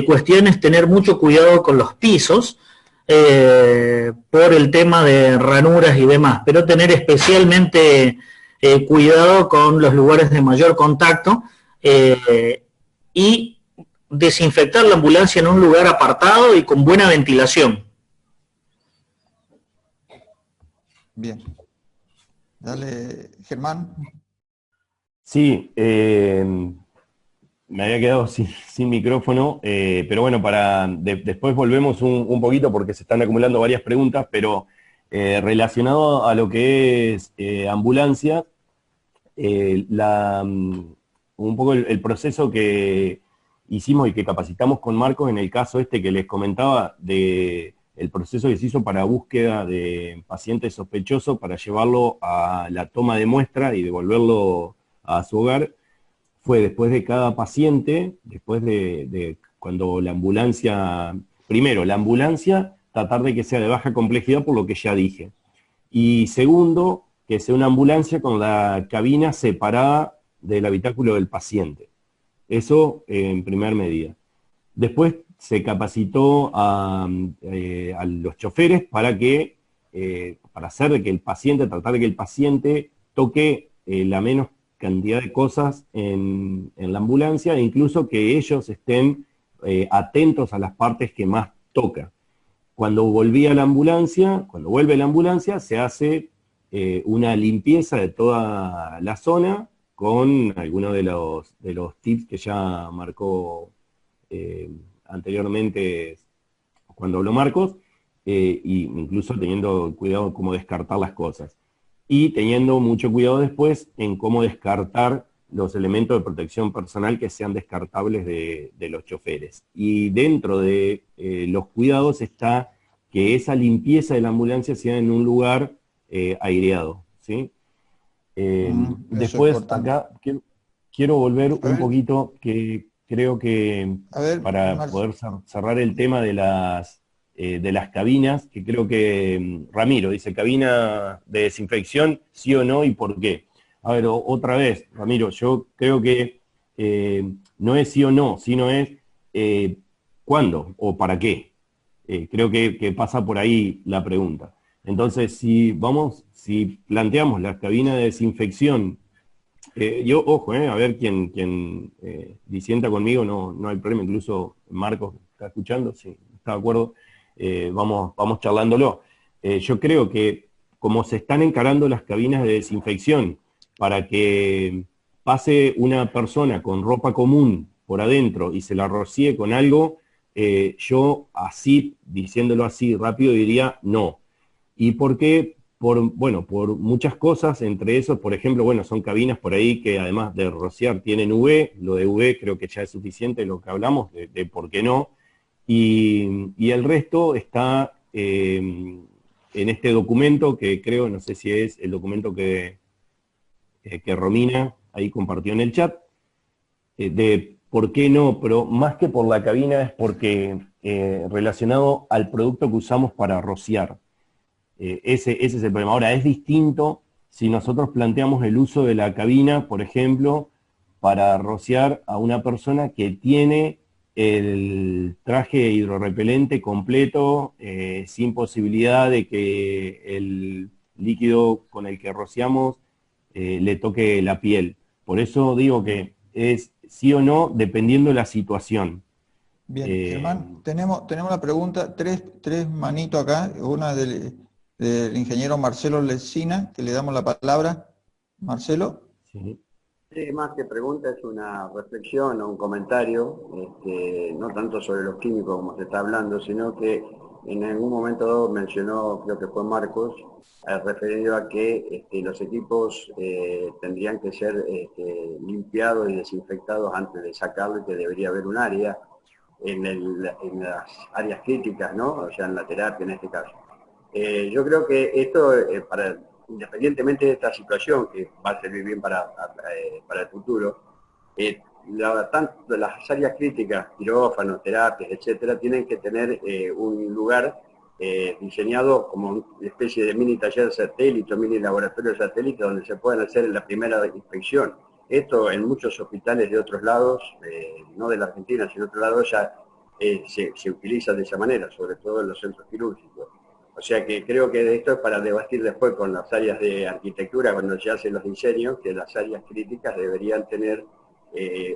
D: cuestiones, tener mucho cuidado con los pisos, por el tema de ranuras y demás, pero tener especialmente cuidado con los lugares de mayor contacto, y desinfectar la ambulancia en un lugar apartado y con buena ventilación.
A: Bien. Dale, Germán.
C: Sí, me había quedado sin micrófono, pero bueno, después volvemos un poquito porque se están acumulando varias preguntas, pero relacionado a lo que es ambulancia, un poco el proceso que hicimos y que capacitamos con Marcos en el caso este que les comentaba, el proceso que se hizo para búsqueda de pacientes sospechosos para llevarlo a la toma de muestra y devolverlo a su hogar, fue después de cada paciente, después de cuando la ambulancia, primero, la ambulancia, tratar de que sea de baja complejidad por lo que ya dije. Y segundo, que sea una ambulancia con la cabina separada del habitáculo del paciente. Eso en primer medida. Después se capacitó a los choferes para hacer de que el paciente, tratar de que el paciente toque la menos cantidad de cosas en la ambulancia, e incluso que ellos estén atentos a las partes que más toca. Cuando vuelve la ambulancia, se hace una limpieza de toda la zona con algunos de los tips que ya marcó anteriormente cuando habló Marcos, y incluso teniendo cuidado en cómo descartar las cosas. Y teniendo mucho cuidado después en cómo descartar los elementos de protección personal que sean descartables de los choferes. Y dentro de los cuidados está que esa limpieza de la ambulancia sea en un lugar aireado, ¿sí? Después, acá quiero volver un poquito, que creo que para poder cerrar el tema de las cabinas, que creo que Ramiro dice, cabina de desinfección, sí o no, y por qué. A ver, otra vez, Ramiro, yo creo que no es sí o no, sino es cuándo o para qué. Creo que pasa por ahí la pregunta. Entonces, si planteamos las cabinas de desinfección, ojo, a ver quién disienta conmigo, no hay problema, incluso Marcos está escuchando, si está de acuerdo, vamos charlándolo. Yo creo que como se están encarando las cabinas de desinfección para que pase una persona con ropa común por adentro y se la rocíe con algo, yo así, diciéndolo así rápido, diría no. ¿Y por qué? Por muchas cosas, entre esos, por ejemplo, son cabinas por ahí que además de rociar tienen UV, lo de UV creo que ya es suficiente lo que hablamos, de por qué no, y el resto está en este documento que creo, no sé si es el documento que Romina ahí compartió en el chat, de por qué no, pero más que por la cabina es porque relacionado al producto que usamos para rociar. Ese es el problema. Ahora, es distinto si nosotros planteamos el uso de la cabina, por ejemplo, para rociar a una persona que tiene el traje hidrorrepelente completo, sin posibilidad de que el líquido con el que rociamos le toque la piel. Por eso digo que es sí o no, dependiendo de la situación.
A: Bien, Germán, tenemos la pregunta, tres manitos acá, una del ingeniero Marcelo Lescina, que le damos la palabra. Marcelo.
C: Sí.
E: Sí, más que pregunta es una reflexión o un comentario, no tanto sobre los químicos como se está hablando, sino que en algún momento mencionó, creo que fue Marcos, referido a que los equipos tendrían que ser limpiados y desinfectados antes de sacarlo, y que debería haber un área en las áreas críticas, ¿no? O sea, en la terapia en este caso. Yo creo que esto, independientemente de esta situación, que va a servir bien para el futuro, tanto las áreas críticas, quirófanos, terapias, etcétera, tienen que tener un lugar diseñado como una especie de mini taller satélite, mini laboratorio satélite, donde se puedan hacer la primera inspección. Esto en muchos hospitales de otros lados, no de la Argentina, sino de otros lados, ya se utiliza de esa manera, sobre todo en los centros quirúrgicos. O sea que creo que esto es para debatir después con las áreas de arquitectura, cuando se hacen los diseños, que las áreas críticas deberían tener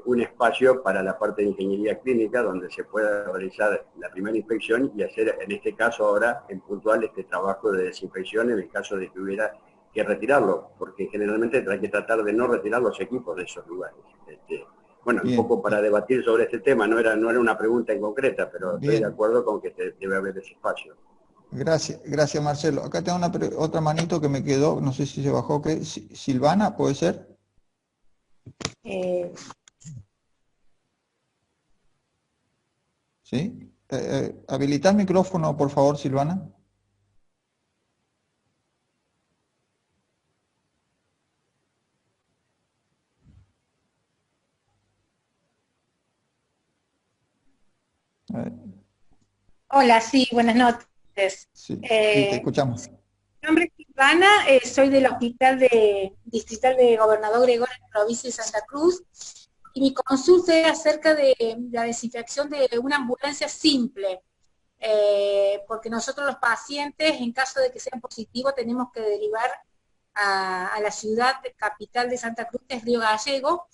E: un espacio para la parte de ingeniería clínica, donde se pueda realizar la primera inspección y hacer, en este caso ahora, en puntual, este trabajo de desinfección en el caso de que hubiera que retirarlo, porque generalmente hay que tratar de no retirar los equipos de esos lugares. Bueno,
A: Bien.
E: Un poco para debatir sobre este tema, no era una pregunta en concreta, pero
A: Bien.
E: estoy de acuerdo con que debe haber ese espacio.
A: Gracias Marcelo. Acá tengo otra manito que me quedó, no sé si se bajó, ¿qué? Silvana, ¿puede ser? ¿Sí? Habilitar micrófono, por favor, Silvana.
F: Hola, sí, buenas noches.
A: Sí, te escuchamos.
F: Mi nombre es Silvana, soy del Hospital Distrital de Gobernador Gregorio, en la provincia de Santa Cruz, y mi consulta es acerca de la desinfección de una ambulancia simple, porque nosotros los pacientes, en caso de que sean positivos, tenemos que derivar a la ciudad capital de Santa Cruz, que es Río Gallego.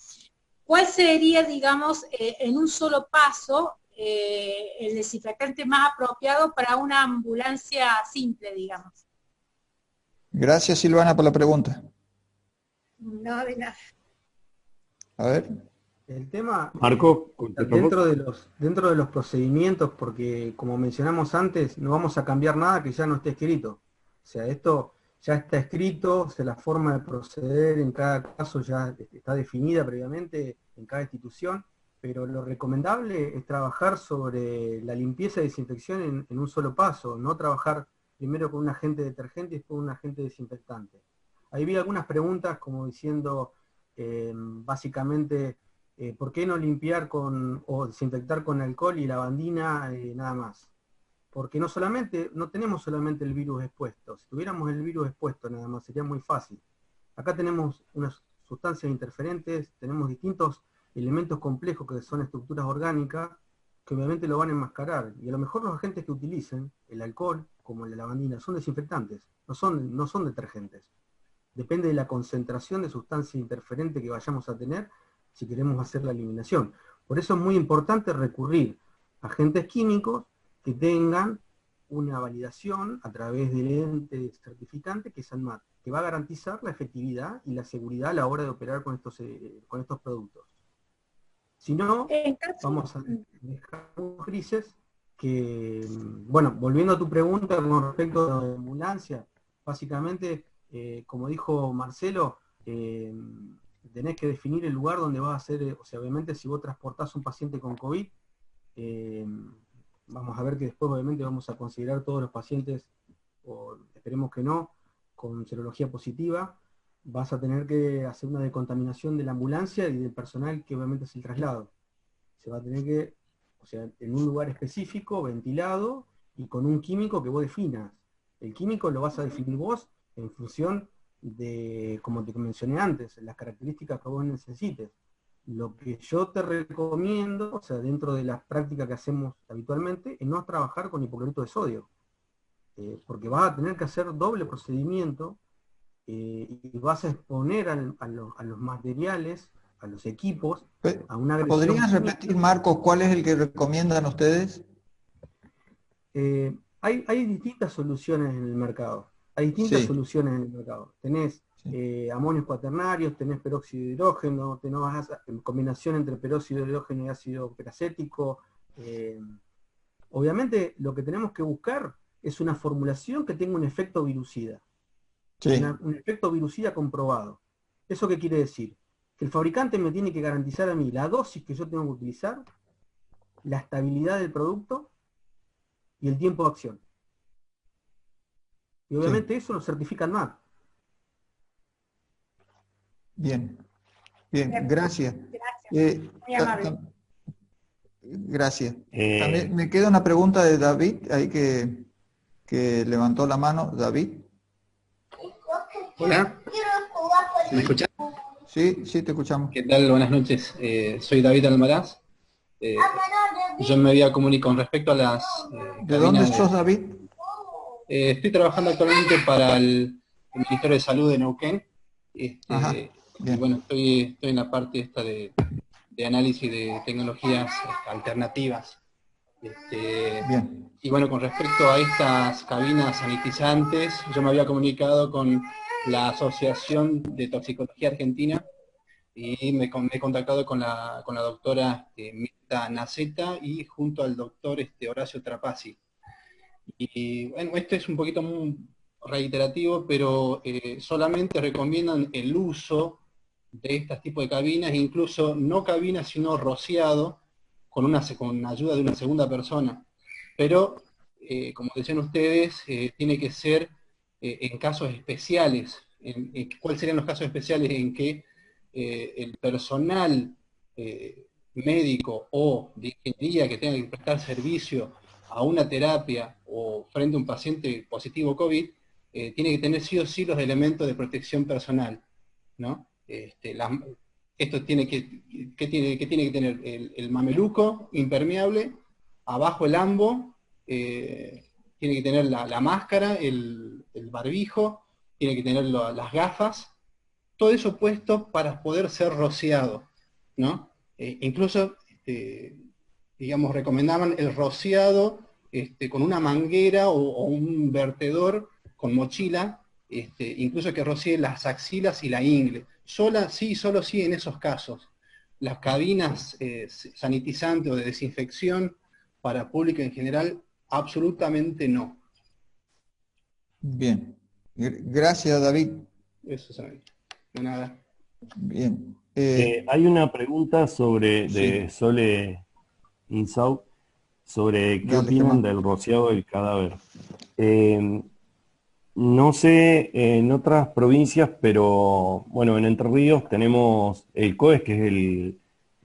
F: ¿Cuál sería, digamos, en un solo paso, el desinfectante más apropiado para una ambulancia simple, digamos?
A: Gracias, Silvana, por la pregunta.
F: No, de nada.
A: A ver.
B: El tema,
C: Marco,
B: dentro de los procedimientos, porque como mencionamos antes, no vamos a cambiar nada que ya no esté escrito. O sea, esto ya está escrito, o sea, la forma de proceder en cada caso ya está definida previamente en cada institución, pero lo recomendable es trabajar sobre la limpieza y desinfección en un solo paso, no trabajar primero con un agente detergente y después con un agente desinfectante. Ahí vi algunas preguntas como diciendo, básicamente, ¿por qué no limpiar o desinfectar con alcohol y lavandina nada más? Porque no tenemos solamente el virus expuesto. Si tuviéramos el virus expuesto nada más, sería muy fácil. Acá tenemos unas sustancias interferentes, tenemos distintos elementos complejos que son estructuras orgánicas, que obviamente lo van a enmascarar. Y a lo mejor los agentes que utilicen, el alcohol, como la lavandina, son desinfectantes, no son detergentes. Depende de la concentración de sustancia interferente que vayamos a tener si queremos hacer la eliminación. Por eso es muy importante recurrir a agentes químicos que tengan una validación a través del ente certificante que es ANMAT, que va a garantizar la efectividad y la seguridad a la hora de operar con estos productos. Si no, vamos a dejar grises que, bueno, volviendo a tu pregunta con respecto a la ambulancia, básicamente, como dijo Marcelo, tenés que definir el lugar donde vas a hacer, o sea, obviamente si vos transportás un paciente con COVID, vamos a ver que después obviamente vamos a considerar todos los pacientes, o esperemos que no, con serología positiva, vas a tener que hacer una decontaminación de la ambulancia y del personal que obviamente es el traslado. Se va a tener que, o sea, en un lugar específico, ventilado, y con un químico que vos definas. El químico lo vas a definir vos en función de, como te mencioné antes, las características que vos necesites. Lo que yo te recomiendo, o sea, dentro de las prácticas que hacemos habitualmente, es no trabajar con hipoclorito de sodio, porque vas a tener que hacer doble procedimiento y vas a exponer a los materiales, a los equipos, a una agresión.
A: ¿Podrían repetir, Marcos, cuál es el que recomiendan ustedes?
B: Hay distintas soluciones en el mercado. Hay distintas soluciones en el mercado. Tenés amonios cuaternarios, tenés peróxido de hidrógeno, tenés combinación entre peróxido de hidrógeno y ácido peracético. Obviamente lo que tenemos que buscar es una formulación que tenga un efecto virucida. Sí. Un efecto virucida comprobado. ¿Eso qué quiere decir? Que el fabricante me tiene que garantizar a mí la dosis que yo tengo que utilizar, la estabilidad del producto y el tiempo de acción. Y obviamente eso lo certifican más.
A: Bien, bien, gracias.
F: Muy amable.
A: Gracias. También me queda una pregunta de David, ahí que levantó la mano. David.
G: Hola, ¿me escuchás?
A: Sí, sí, te escuchamos.
G: ¿Qué tal? Buenas noches. Soy David Almaraz. Yo me había comunicado con respecto a las...
A: ¿De dónde sos, David?
G: Estoy trabajando actualmente para el Ministerio de Salud de Neuquén. Y bueno, estoy en la parte esta de análisis de tecnologías alternativas.
A: Bien.
G: Y bueno, con respecto a estas cabinas sanitizantes, yo me había comunicado con la Asociación de Toxicología Argentina y me he contactado con la doctora Mirta Naceta y junto al doctor Horacio Trapazzi. Y bueno, esto es un poquito muy reiterativo, pero solamente recomiendan el uso de este tipo de cabinas, incluso no cabinas, sino rociado, con ayuda de una segunda persona. Pero, como decían ustedes, tiene que ser en casos especiales. ¿Cuáles serían los casos especiales en que el personal médico o de ingeniería que tenga que prestar servicio a una terapia o frente a un paciente positivo COVID, tiene que tener sí o sí los elementos de protección personal, ¿no? Esto tiene que tener el mameluco impermeable, abajo el ambo, tiene que tener la máscara, el barbijo, tiene que tener las gafas, todo eso puesto para poder ser rociado, ¿no? Incluso, digamos, recomendaban el rociado con una manguera o un vertedor con mochila, incluso que rocíe las axilas y la ingle. Solo sí en esos casos. Las cabinas sanitizantes o de desinfección para público en general, absolutamente no.
A: Bien. Gracias, David.
G: Eso sabe. De nada.
A: Bien.
C: Hay una pregunta de Sole Insau sobre qué opinan del rociado del cadáver. No sé en otras provincias, pero bueno, en Entre Ríos tenemos el COES, que es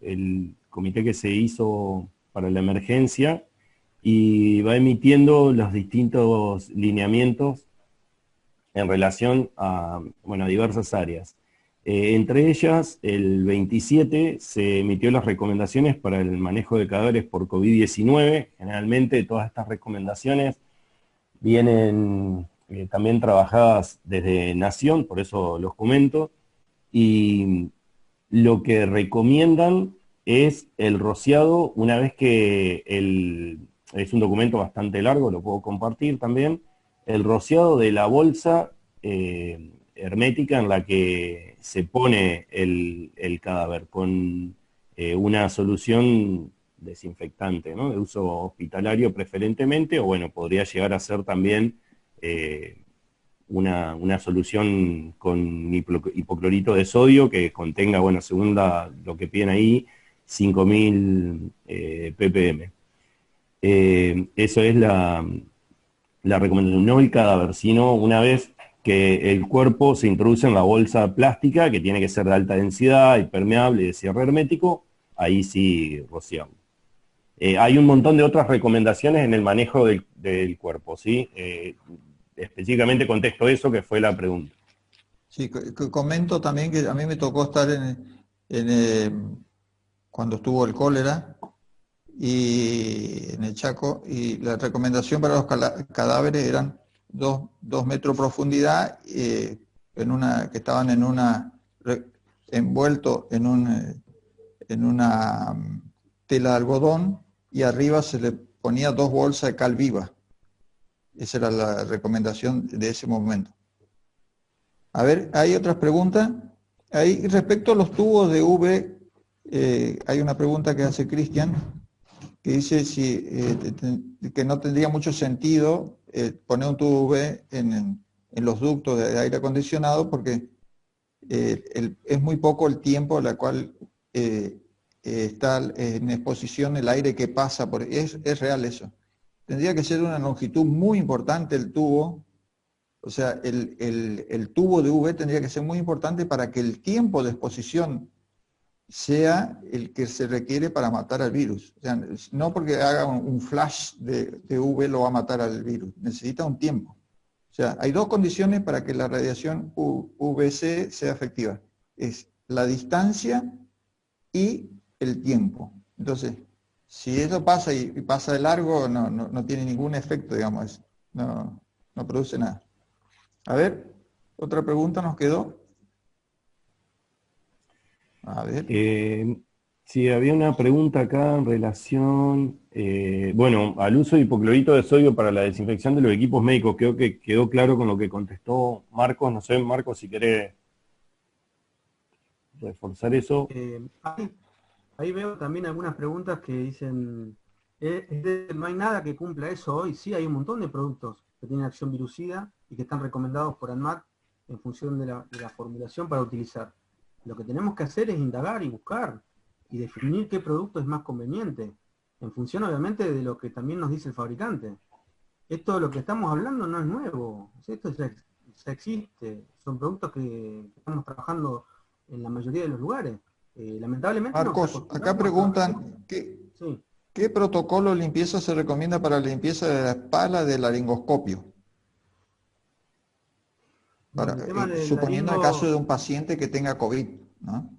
C: el comité que se hizo para la emergencia, y va emitiendo los distintos lineamientos en relación a, bueno, a diversas áreas. Entre ellas, el 27 se emitió las recomendaciones para el manejo de cadáveres por COVID-19. Generalmente todas estas recomendaciones vienen también trabajadas desde Nación, por eso los comento, y lo que recomiendan es el rociado una vez que es un documento bastante largo, lo puedo compartir también, el rociado de la bolsa hermética en la que se pone el cadáver con una solución desinfectante, ¿no? De uso hospitalario preferentemente, o bueno, podría llegar a ser también una solución con hipoclorito de sodio que contenga, bueno, según lo que piden ahí, 5.000 ppm. Eso es la recomendación, no el cadáver, sino una vez que el cuerpo se introduce en la bolsa plástica, que tiene que ser de alta densidad, impermeable, de cierre hermético, ahí sí rociamos. Hay un montón de otras recomendaciones en el manejo del cuerpo, ¿sí? Específicamente contesto eso, que fue la pregunta.
A: Sí, comento también que a mí me tocó estar cuando estuvo el cólera y en el Chaco, y la recomendación para los cadáveres eran 2 metros de profundidad, que estaban envueltos en una tela de algodón, y arriba se le ponía 2 bolsas de cal viva. Esa era la recomendación de ese momento. A ver, ¿hay otras preguntas? Ahí, respecto a los tubos de UV, hay una pregunta que hace Cristian, que dice que no tendría mucho sentido poner un tubo UV en los ductos de aire acondicionado, porque es muy poco el tiempo en el cual está en exposición el aire que pasa por... Es real eso. Tendría que ser una longitud muy importante el tubo. O sea, el tubo de UV tendría que ser muy importante para que el tiempo de exposición sea el que se requiere para matar al virus. O sea, no porque haga un flash de UV lo va a matar al virus, necesita un tiempo. O sea, hay 2 condiciones para que la radiación UVC sea efectiva. Es la distancia y el tiempo. Entonces, si eso pasa y pasa de largo, no tiene ningún efecto, digamos, no produce nada. A ver, otra pregunta nos quedó. A ver.
C: Sí, había una pregunta acá en relación, bueno, al uso de hipoclorito de sodio para la desinfección de los equipos médicos. Creo que quedó claro con lo que contestó Marcos. No sé, Marcos, si querés reforzar eso.
B: Ahí veo también algunas preguntas que dicen, ¿no hay nada que cumpla eso hoy? Sí, hay un montón de productos que tienen acción virucida y que están recomendados por ANMAT en función de la formulación para utilizar. Lo que tenemos que hacer es indagar y buscar y definir qué producto es más conveniente, en función obviamente de lo que también nos dice el fabricante. Esto de lo que estamos hablando no es nuevo, esto ya existe, son productos que estamos trabajando en la mayoría de los lugares. Lamentablemente
A: Marcos, acá preguntan, ¿qué protocolo de limpieza se recomienda para la limpieza de la espalda del laringoscopio? Suponiendo el caso de un paciente que tenga COVID, ¿no?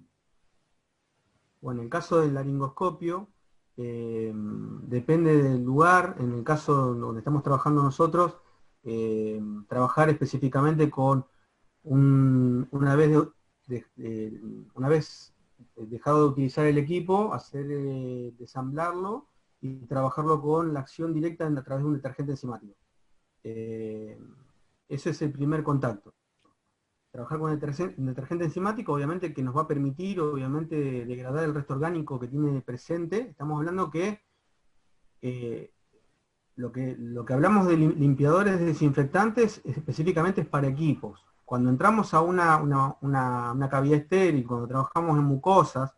B: Bueno, en el caso del laringoscopio, depende del lugar. En el caso donde estamos trabajando nosotros, trabajar específicamente con una vez dejado de utilizar el equipo, desamblarlo y trabajarlo con la acción directa a través de un detergente enzimático. Ese es el primer contacto. Trabajar con el detergente enzimático, obviamente, que nos va a permitir, obviamente, degradar el resto orgánico que tiene presente. Estamos hablando que lo que hablamos de limpiadores desinfectantes específicamente es para equipos. Cuando entramos a una cavidad estéril, cuando trabajamos en mucosas,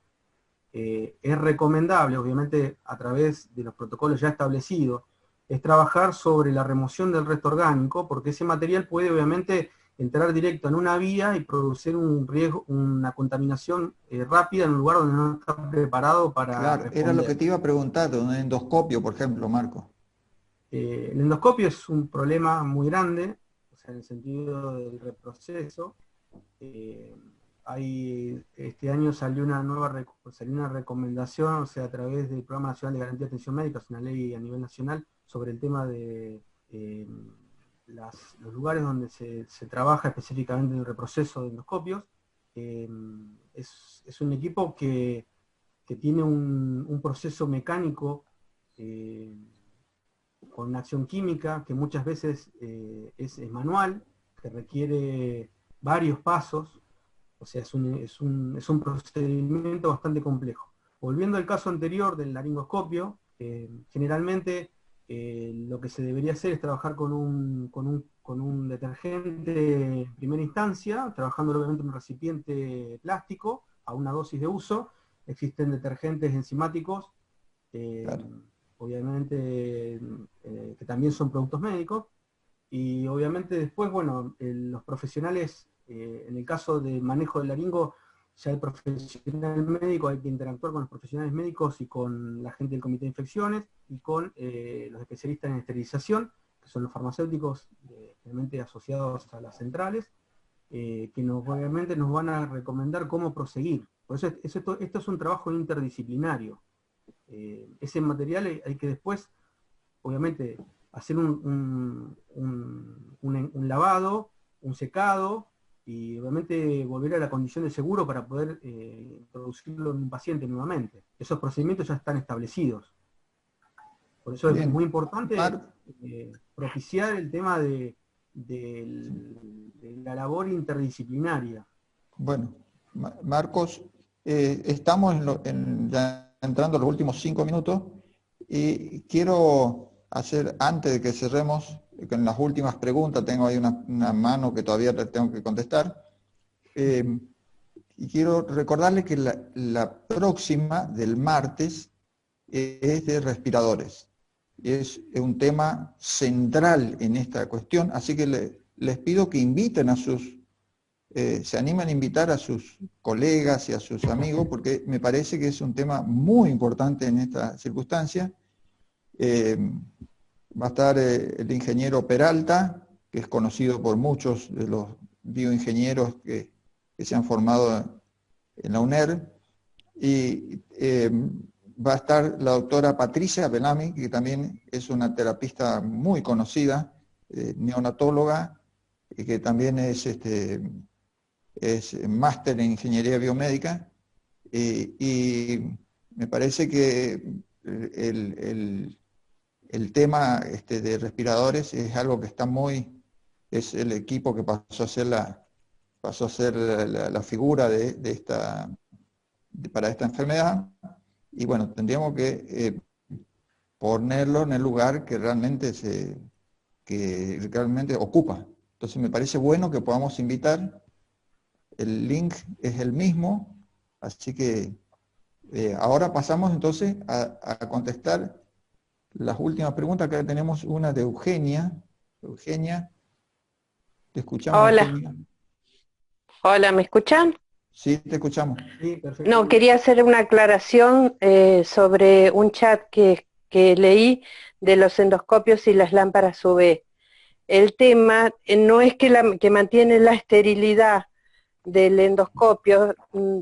B: es recomendable, obviamente a través de los protocolos ya establecidos, es trabajar sobre la remoción del resto orgánico, porque ese material puede obviamente entrar directo en una vía y producir un riesgo, una contaminación rápida en un lugar donde no está preparado para responder.
A: Era lo que te iba a preguntar, un endoscopio, por ejemplo, Marco.
B: El endoscopio es un problema muy grande, o sea, en el sentido del reproceso. Este año salió una recomendación, o sea, a través del Programa Nacional de Garantía de Atención Médica, es una ley a nivel nacional, sobre el tema de los lugares donde se trabaja específicamente en el reproceso de endoscopios. Es un equipo que tiene un proceso mecánico con una acción química que muchas veces es manual, que requiere varios pasos, o sea, es un procedimiento bastante complejo. Volviendo al caso anterior del laringoscopio, generalmente lo que se debería hacer es trabajar con un detergente en primera instancia, trabajando obviamente en un recipiente plástico a una dosis de uso. Existen detergentes enzimáticos, obviamente que también son productos médicos, y obviamente después, bueno, los profesionales, en el caso de manejo del laringo, ya el profesional médico hay que interactuar con los profesionales médicos y con la gente del comité de infecciones y con los especialistas en esterilización, que son los farmacéuticos realmente asociados a las centrales. obviamente nos van a recomendar cómo proseguir. Por eso esto es un trabajo interdisciplinario. Ese material hay que después, obviamente, hacer un lavado, un secado, y obviamente volver a la condición de seguro para poder introducirlo en un paciente nuevamente. Esos procedimientos ya están establecidos. Por eso
A: Bien.
B: es muy importante propiciar el tema de la labor interdisciplinaria.
A: Bueno, Marcos, estamos ya entrando a los últimos 5 minutos y quiero hacer, antes de que cerremos, con las últimas preguntas, tengo ahí una mano que todavía tengo que contestar, y quiero recordarles que la próxima del martes es de respiradores. Es un tema central en esta cuestión, así que les pido que inviten a se animan a invitar a sus colegas y a sus amigos, porque me parece que es un tema muy importante en esta circunstancia. Va a estar el ingeniero Peralta, que es conocido por muchos de los bioingenieros que se han formado en la UNER, y va a estar la doctora Patricia Belami, que también es una terapista muy conocida, neonatóloga, que también es máster en ingeniería biomédica, y me parece que el tema de respiradores es algo que está es el equipo que pasó a ser la figura para esta enfermedad, y bueno, tendríamos que ponerlo en el lugar que realmente ocupa. Entonces me parece bueno que podamos invitar. El link es el mismo, así que ahora pasamos entonces a contestar las últimas preguntas. Acá tenemos una de Eugenia. Eugenia, te escuchamos.
H: Hola.
A: Eugenia.
H: Hola, ¿me escuchan?
A: Sí, te escuchamos.
B: Sí, perfecto.
H: No, quería hacer una aclaración sobre un chat que leí de los endoscopios y las lámparas UV. El tema no es que mantiene la esterilidad del endoscopio,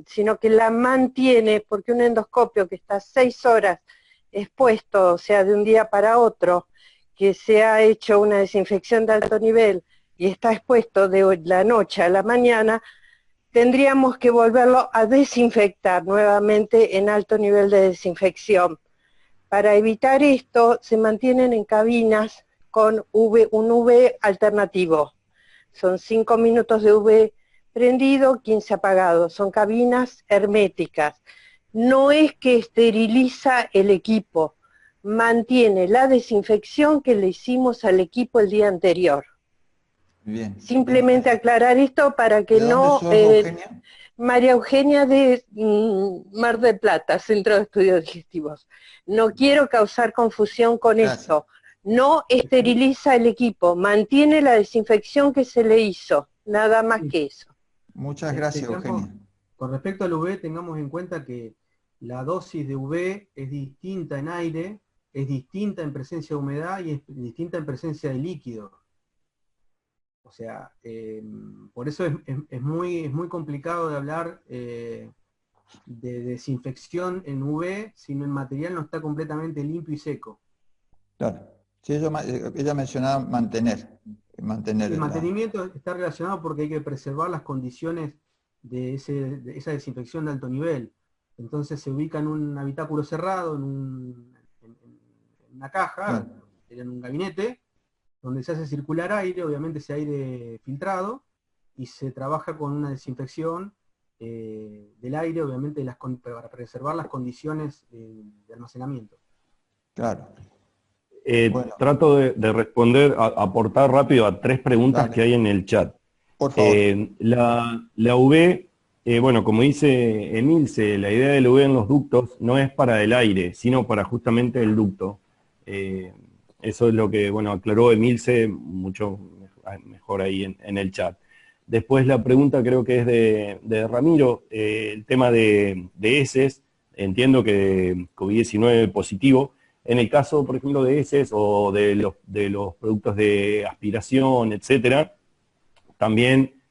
H: sino que la mantiene porque un endoscopio que está 6 horas expuesto, o sea, de un día para otro, que se ha hecho una desinfección de alto nivel y está expuesto de la noche a la mañana, tendríamos que volverlo a desinfectar nuevamente en alto nivel de desinfección. Para evitar esto, se mantienen en cabinas con un UV alternativo. Son 5 minutos de UV prendido, 15 apagado. Son cabinas herméticas. No es que esteriliza el equipo, mantiene la desinfección que le hicimos al equipo el día anterior.
A: Bien.
H: Simplemente
A: Bien.
H: aclarar esto para que
A: ¿De
H: no...
A: dónde sos, Eugenia?
H: María Eugenia de Mar del Plata, Centro de Estudios Digestivos. No quiero causar confusión con esto. No esteriliza el equipo, mantiene la desinfección que se le hizo, nada más que eso.
A: Muchas gracias, Eugenia.
B: Con respecto al UV, tengamos en cuenta que la dosis de UV es distinta en aire, es distinta en presencia de humedad y es distinta en presencia de líquido. O sea, por eso es muy complicado de hablar de desinfección en UV si el material no está completamente limpio y seco.
A: Claro. Sí, ella mencionaba mantener.
B: El mantenimiento está relacionado porque hay que preservar las condiciones de esa desinfección de alto nivel. Entonces se ubica en un habitáculo cerrado, en una caja, claro, en un gabinete, donde se hace circular aire, obviamente ese aire filtrado, y se trabaja con una desinfección del aire, obviamente para preservar las condiciones de almacenamiento.
A: Claro.
C: Bueno. Trato de responder, aportar rápido a 3 preguntas que hay en el chat.
A: Por favor.
C: La UV, bueno, como dice Emilce, la idea del UV en los ductos no es para el aire, sino para justamente el ducto. Eso es lo que, bueno, aclaró Emilce mucho mejor ahí en el chat. Después la pregunta creo que es de Ramiro, el tema de heces. Entiendo que COVID-19 positivo. En el caso, por ejemplo, de heces o de los productos de aspiración, etcétera, también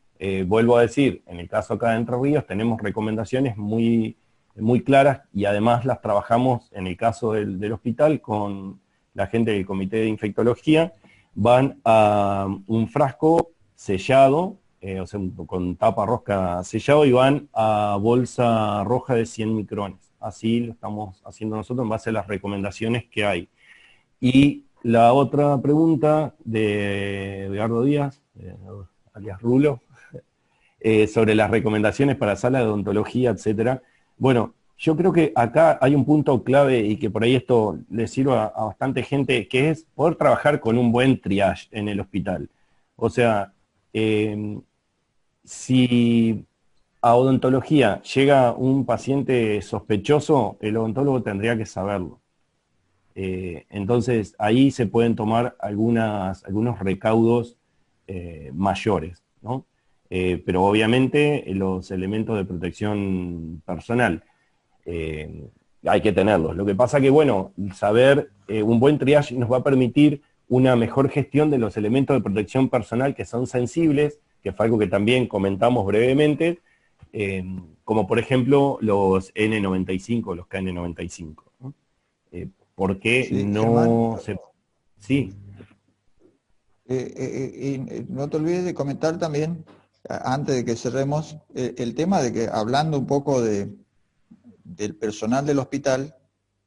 C: vuelvo a decir, en el caso acá de Entre Ríos tenemos recomendaciones muy claras y además las trabajamos en el caso del hospital con la gente del Comité de Infectología. Van a un frasco sellado, o sea, con tapa rosca sellado, y van a bolsa roja de 100 micrones. Así lo estamos haciendo nosotros en base a las recomendaciones que hay. Y la otra pregunta de Edgardo Díaz, alias Rulo, sobre las recomendaciones para sala de odontología, etcétera. Bueno, yo creo que acá hay un punto clave y que por ahí esto le sirve a bastante gente, que es poder trabajar con un buen triage en el hospital. O sea, si a odontología llega un paciente sospechoso, el odontólogo tendría que saberlo. Entonces, ahí se pueden tomar algunos recaudos mayores, ¿no? Pero obviamente los elementos de protección personal hay que tenerlos. Lo que pasa que, bueno, saber un buen triage nos va a permitir una mejor gestión de los elementos de protección personal que son sensibles, que fue algo que también comentamos brevemente, como por ejemplo los N95, los KN95, ¿no? Porque
A: Sí,
C: no
A: Germán,
C: se... Sí.
A: no te olvides de comentar también, antes de que cerremos, el tema de que, hablando un poco del personal del hospital,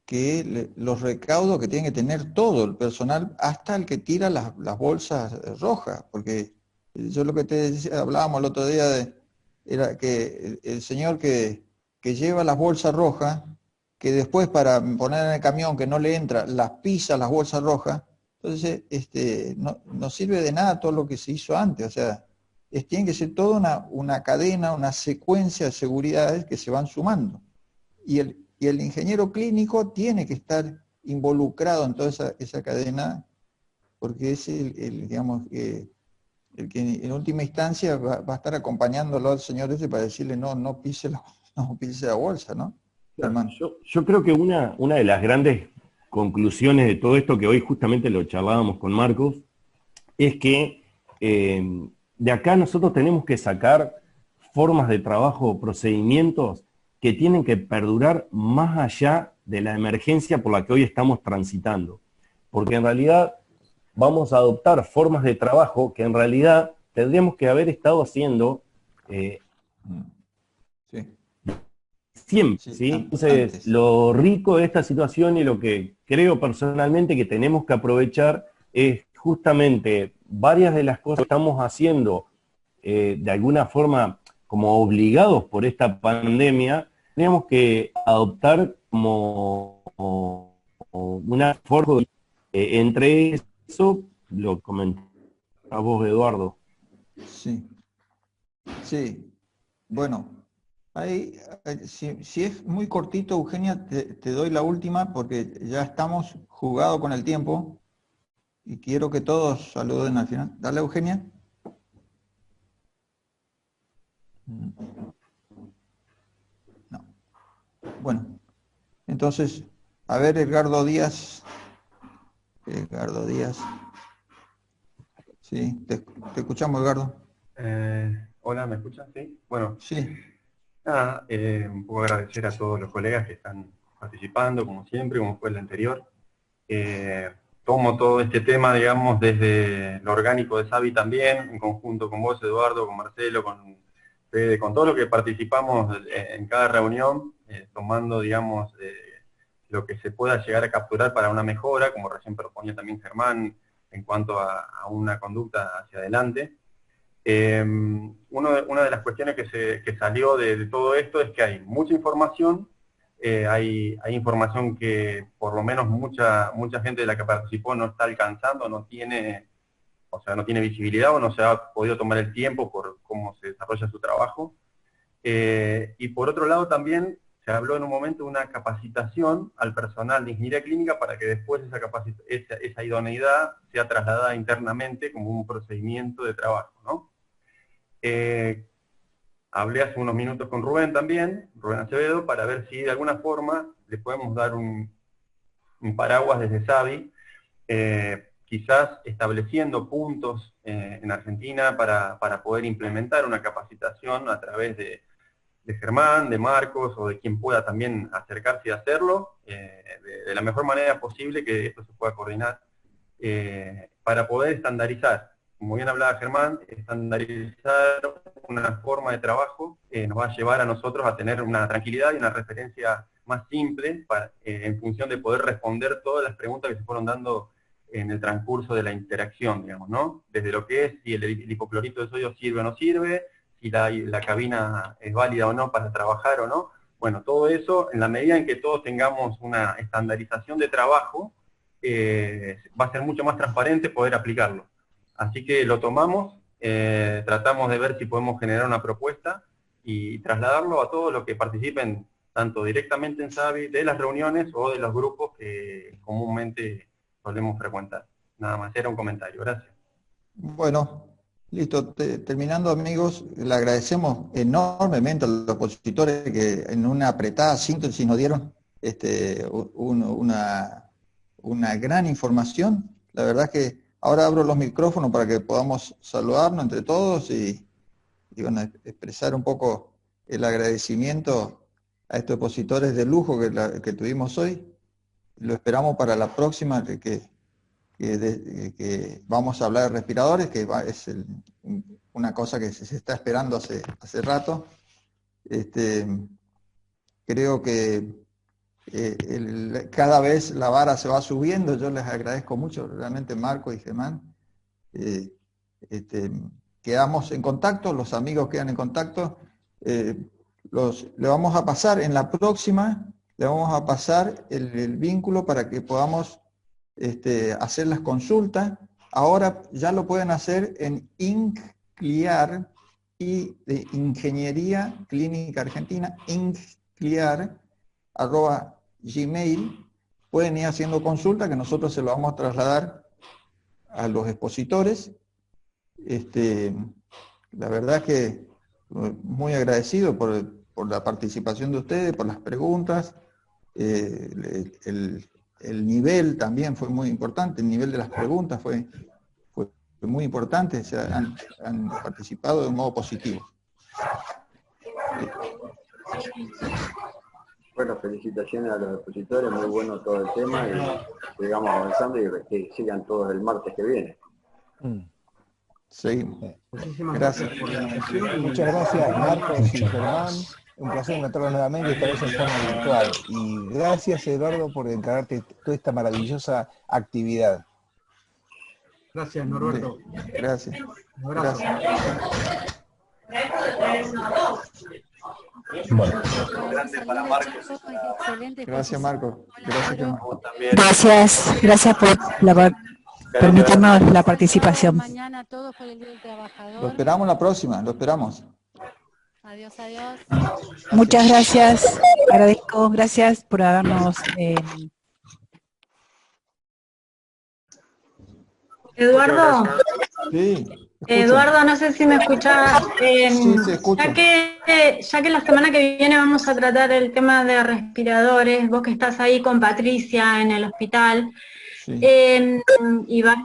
A: que los recaudos que tiene que tener todo el personal, hasta el que tira las bolsas rojas, porque yo lo que te decía, hablábamos el otro día, era que el señor que lleva las bolsas rojas, que después para poner en el camión que no le entra, las pisa las bolsas rojas, entonces no sirve de nada todo lo que se hizo antes, o sea, tiene que ser toda una cadena, una secuencia de seguridades que se van sumando. Y el ingeniero clínico tiene que estar involucrado en toda esa cadena, porque es digamos, el que en última instancia va a estar acompañándolo al señor ese para decirle no pise la bolsa, ¿no?
C: Claro, yo creo que una de las grandes conclusiones de todo esto, que hoy justamente lo charlábamos con Marcos, es que de acá nosotros tenemos que sacar formas de trabajo, procedimientos que tienen que perdurar más allá de la emergencia por la que hoy estamos transitando. Porque en realidad vamos a adoptar formas de trabajo que en realidad tendríamos que haber estado haciendo siempre, ¿sí? Entonces,
A: antes.
C: lo rico de esta situación y lo que creo personalmente que tenemos que aprovechar es justamente varias de las cosas que estamos haciendo de alguna forma como obligados por esta pandemia, tenemos que adoptar como una forma, entre eso, lo comentaba vos, Eduardo.
A: Sí, sí. Bueno, ahí, si es muy cortito, Eugenia, te doy la última porque ya estamos jugados con el tiempo y quiero que todos saluden al final. Dale, Eugenia. No. Bueno, entonces, a ver, Edgardo Díaz. Sí, te escuchamos, Edgardo.
I: Hola, ¿me escuchan? Sí. Bueno,
A: sí.
I: Nada, un poco agradecer a todos los colegas que están participando, como siempre, como fue el anterior. Tomo todo este tema, digamos, desde lo orgánico de Savi también, en conjunto con vos, Eduardo, con Marcelo, con Fede, con todo lo que participamos en cada reunión, tomando, digamos, lo que se pueda llegar a capturar para una mejora, como recién proponía también Germán, en cuanto a una conducta hacia adelante. Una de las cuestiones que salió de todo esto es que hay mucha información, hay información que por lo menos mucha gente de la que participó no está alcanzando, no tiene visibilidad o no se ha podido tomar el tiempo por cómo se desarrolla su trabajo. Y por otro lado también se habló en un momento de una capacitación al personal de ingeniería clínica para que después esa idoneidad sea trasladada internamente como un procedimiento de trabajo, ¿no? Hablé hace unos minutos con Rubén también, Rubén Acevedo, para ver si de alguna forma le podemos dar un paraguas desde Savi quizás estableciendo puntos en Argentina para poder implementar una capacitación a través de Germán, de Marcos, o de quien pueda también acercarse y hacerlo, de la mejor manera posible, que esto se pueda coordinar, para poder estandarizar. Como bien hablaba Germán, estandarizar una forma de trabajo nos va a llevar a nosotros a tener una tranquilidad y una referencia más simple en función de poder responder todas las preguntas que se fueron dando en el transcurso de la interacción, digamos, ¿no? Desde lo que es si el hipoclorito de sodio sirve o no sirve, si la cabina es válida o no para trabajar o no. Bueno, todo eso, en la medida en que todos tengamos una estandarización de trabajo, va a ser mucho más transparente poder aplicarlo. Así que lo tomamos, tratamos de ver si podemos generar una propuesta y trasladarlo a todos los que participen, tanto directamente en SABI, de las reuniones o de los grupos que comúnmente solemos frecuentar. Nada más, era un comentario. Gracias.
A: Bueno, listo. Terminando, amigos, le agradecemos enormemente a los expositores que en una apretada síntesis nos dieron una gran información. La verdad que ahora abro los micrófonos para que podamos saludarnos entre todos y bueno, expresar un poco el agradecimiento a estos expositores de lujo que tuvimos hoy. Lo esperamos para la próxima, que vamos a hablar de respiradores, que es una cosa que se está esperando hace rato. Creo que cada vez la vara se va subiendo. Yo les agradezco mucho, realmente, Marco y Germán. Quedamos en contacto, los amigos quedan en contacto. Le vamos a pasar en la próxima, le vamos a pasar el vínculo para que podamos hacer las consultas. Ahora ya lo pueden hacer en INCLIAR, y de Ingeniería Clínica Argentina, INCLIAR@gmail. Pueden ir haciendo consultas, que nosotros se lo vamos a trasladar a los expositores. La verdad que muy agradecido por la participación de ustedes, por las preguntas. El nivel también fue muy importante, el nivel de las preguntas fue muy importante, han participado de un modo positivo.
E: Bueno, felicitaciones a los expositores, muy bueno todo el tema, y sigamos avanzando y que sigan todos el martes que viene.
A: Seguimos.
B: Muchísimas
A: Gracias.
B: gracias por la invitación.
J: Muchas gracias, Marcos y Germán. Un placer encontrarlos nuevamente, esta vez en forma virtual. Y gracias, Eduardo, por encargarte toda esta maravillosa actividad.
B: Gracias, Norberto.
A: Gracias.
B: Un abrazo.
C: Bueno.
I: Gracias para Marcos.
A: Gracias, Marco. Gracias, Germán.
K: Gracias por permitirnos la participación.
L: Mañana todos por el Día del Trabajador.
A: Lo esperamos la próxima, lo esperamos.
L: Adiós, adiós.
K: Muchas gracias, agradezco, gracias por habernos...
M: Eduardo,
A: Sí,
M: Eduardo, no sé si me escuchás.
A: Sí, se escucha.
M: Ya que la semana que viene vamos a tratar el tema de respiradores, vos que estás ahí con Patricia en el hospital,
A: sí.
M: y va a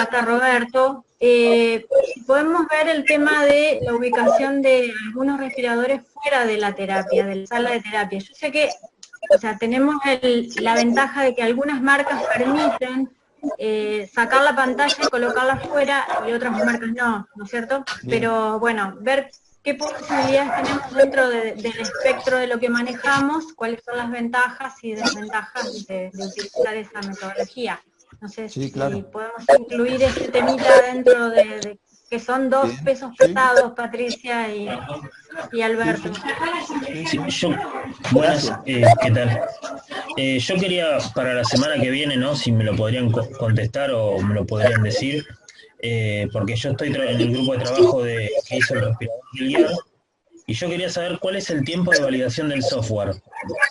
M: estar Roberto, si podemos ver el tema de la ubicación de algunos respiradores fuera de la terapia, de la sala de terapia. Yo sé que, o sea, tenemos la ventaja de que algunas marcas permiten sacar la pantalla y colocarla afuera, y otras marcas no, ¿no es cierto?
A: Bien.
M: Pero bueno, ver qué posibilidades tenemos dentro del espectro de lo que manejamos, cuáles son las ventajas y desventajas de utilizar esa metodología. No sé
A: Sí,
M: si
A: claro.
M: podemos incluir ese temita dentro de que son dos
A: Bien,
M: pesos
A: sí.
M: pesados, Patricia y Alberto.
A: Sí.
D: Buenas, ¿qué tal? Yo quería para la semana que viene, ¿no? Si me lo podrían contestar o me lo podrían decir, porque yo estoy en el grupo de trabajo que hizo el respirador biliar, y yo quería saber cuál es el tiempo de validación del software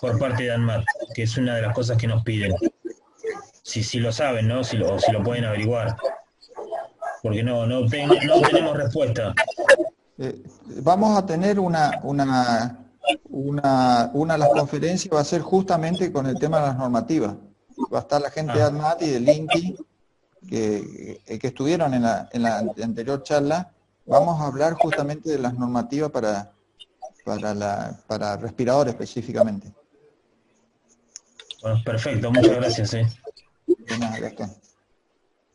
D: por parte de ANMAT, que es una de las cosas que nos piden. Si lo saben, ¿no? Si lo pueden averiguar. Porque no tenemos respuesta.
A: Vamos a tener una de las conferencias, va a ser justamente con el tema de las normativas. Va a estar la gente de ADMAT y del INTI que estuvieron en la anterior charla, vamos a hablar justamente de las normativas para respiradores específicamente.
N: Bueno, perfecto, muchas gracias.
A: De nada, Gastón.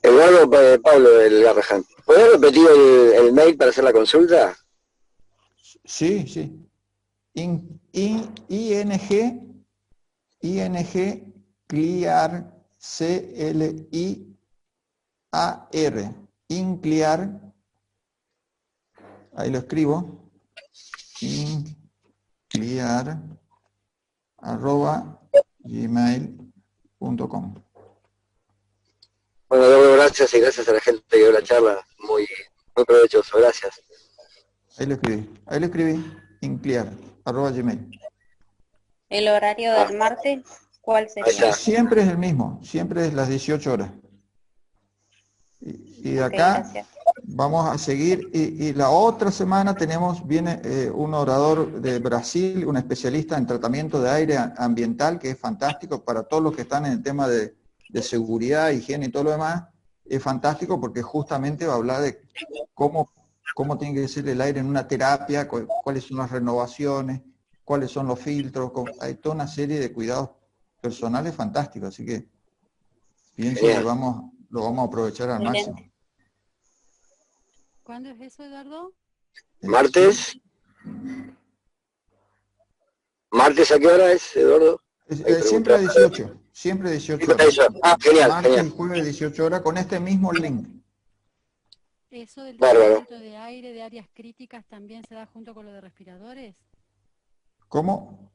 O: Eduardo Pablo del Garrahan. ¿Podés repetir el mail para hacer la consulta?
A: Sí, sí. ING Clear, C-L-I-A-R, INCLEAR, ahí lo escribo, INCLEAR, @gmail.com.
O: Bueno, Eduardo, gracias y gracias a la gente que dio la charla, muy provechoso, gracias.
A: Ahí lo escribí, INCLEAR, @gmail.
P: ¿El horario del martes cuál sería?
A: Siempre es el mismo, siempre es las 18 horas. Y de acá vamos a seguir, y la otra semana viene un orador de Brasil, un especialista en tratamiento de aire ambiental, que es fantástico para todos los que están en el tema de seguridad, higiene y todo lo demás. Es fantástico porque justamente va a hablar de cómo tiene que ser el aire en una terapia, cuáles son las renovaciones, cuáles son los filtros, hay toda una serie de cuidados personales fantásticos, así que pienso que lo vamos a aprovechar al máximo.
L: ¿Cuándo es eso, Eduardo?
O: ¿Martes? ¿Martes a qué hora es, Eduardo?
A: Siempre a 18. Siempre a 18 horas.
O: Ah, genial,
A: Martes
O: genial.
A: y jueves 18 horas con este mismo link.
L: ¿Eso del
O: Bárbaro.
L: tratamiento de aire de áreas críticas también se da junto con lo de respiradores?
A: ¿Cómo?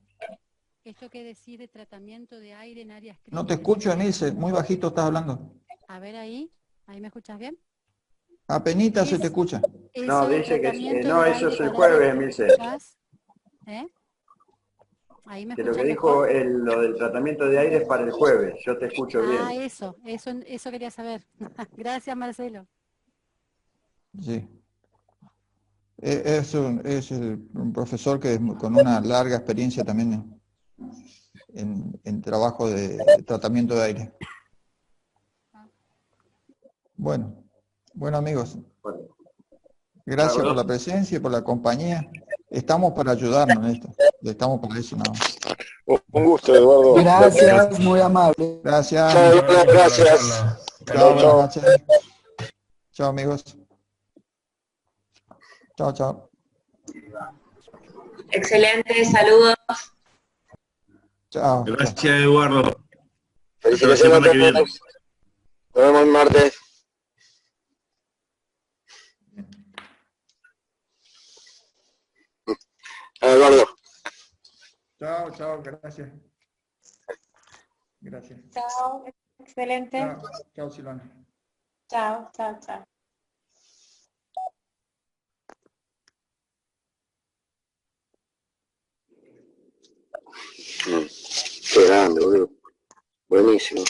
L: ¿Esto que decís de tratamiento de aire en áreas críticas?
A: No te escucho, Emilce, muy bajito estás hablando.
L: A ver ahí me escuchas bien.
A: Apenita se te escucha.
E: No, dice que no, eso es el jueves, Emilce.
L: Ahí me
E: Que lo que
L: escuchas
E: dijo
L: mejor.
E: lo del tratamiento de aire es para el jueves, yo te escucho bien.
L: Eso quería saber. Gracias, Marcelo.
A: Sí. Es un profesor que con una larga experiencia también en trabajo de tratamiento de aire. Bueno amigos, gracias por la presencia y por la compañía. Estamos para ayudarnos en esto, estamos para eso nada más.
O: Un gusto, Eduardo.
J: Gracias, muy amable.
A: Gracias.
O: Gracias.
A: Chao, buenas noches. Chao, amigos. Chao.
P: Excelente, saludos.
A: Chao.
N: Gracias, Eduardo.
O: Felicitaciones a todos. Nos vemos el martes. Eduardo.
A: Chao, gracias. Gracias.
F: Chao, excelente.
A: Chao, Silvana.
F: Chao.
O: Qué grande, boludo. Buenísimo.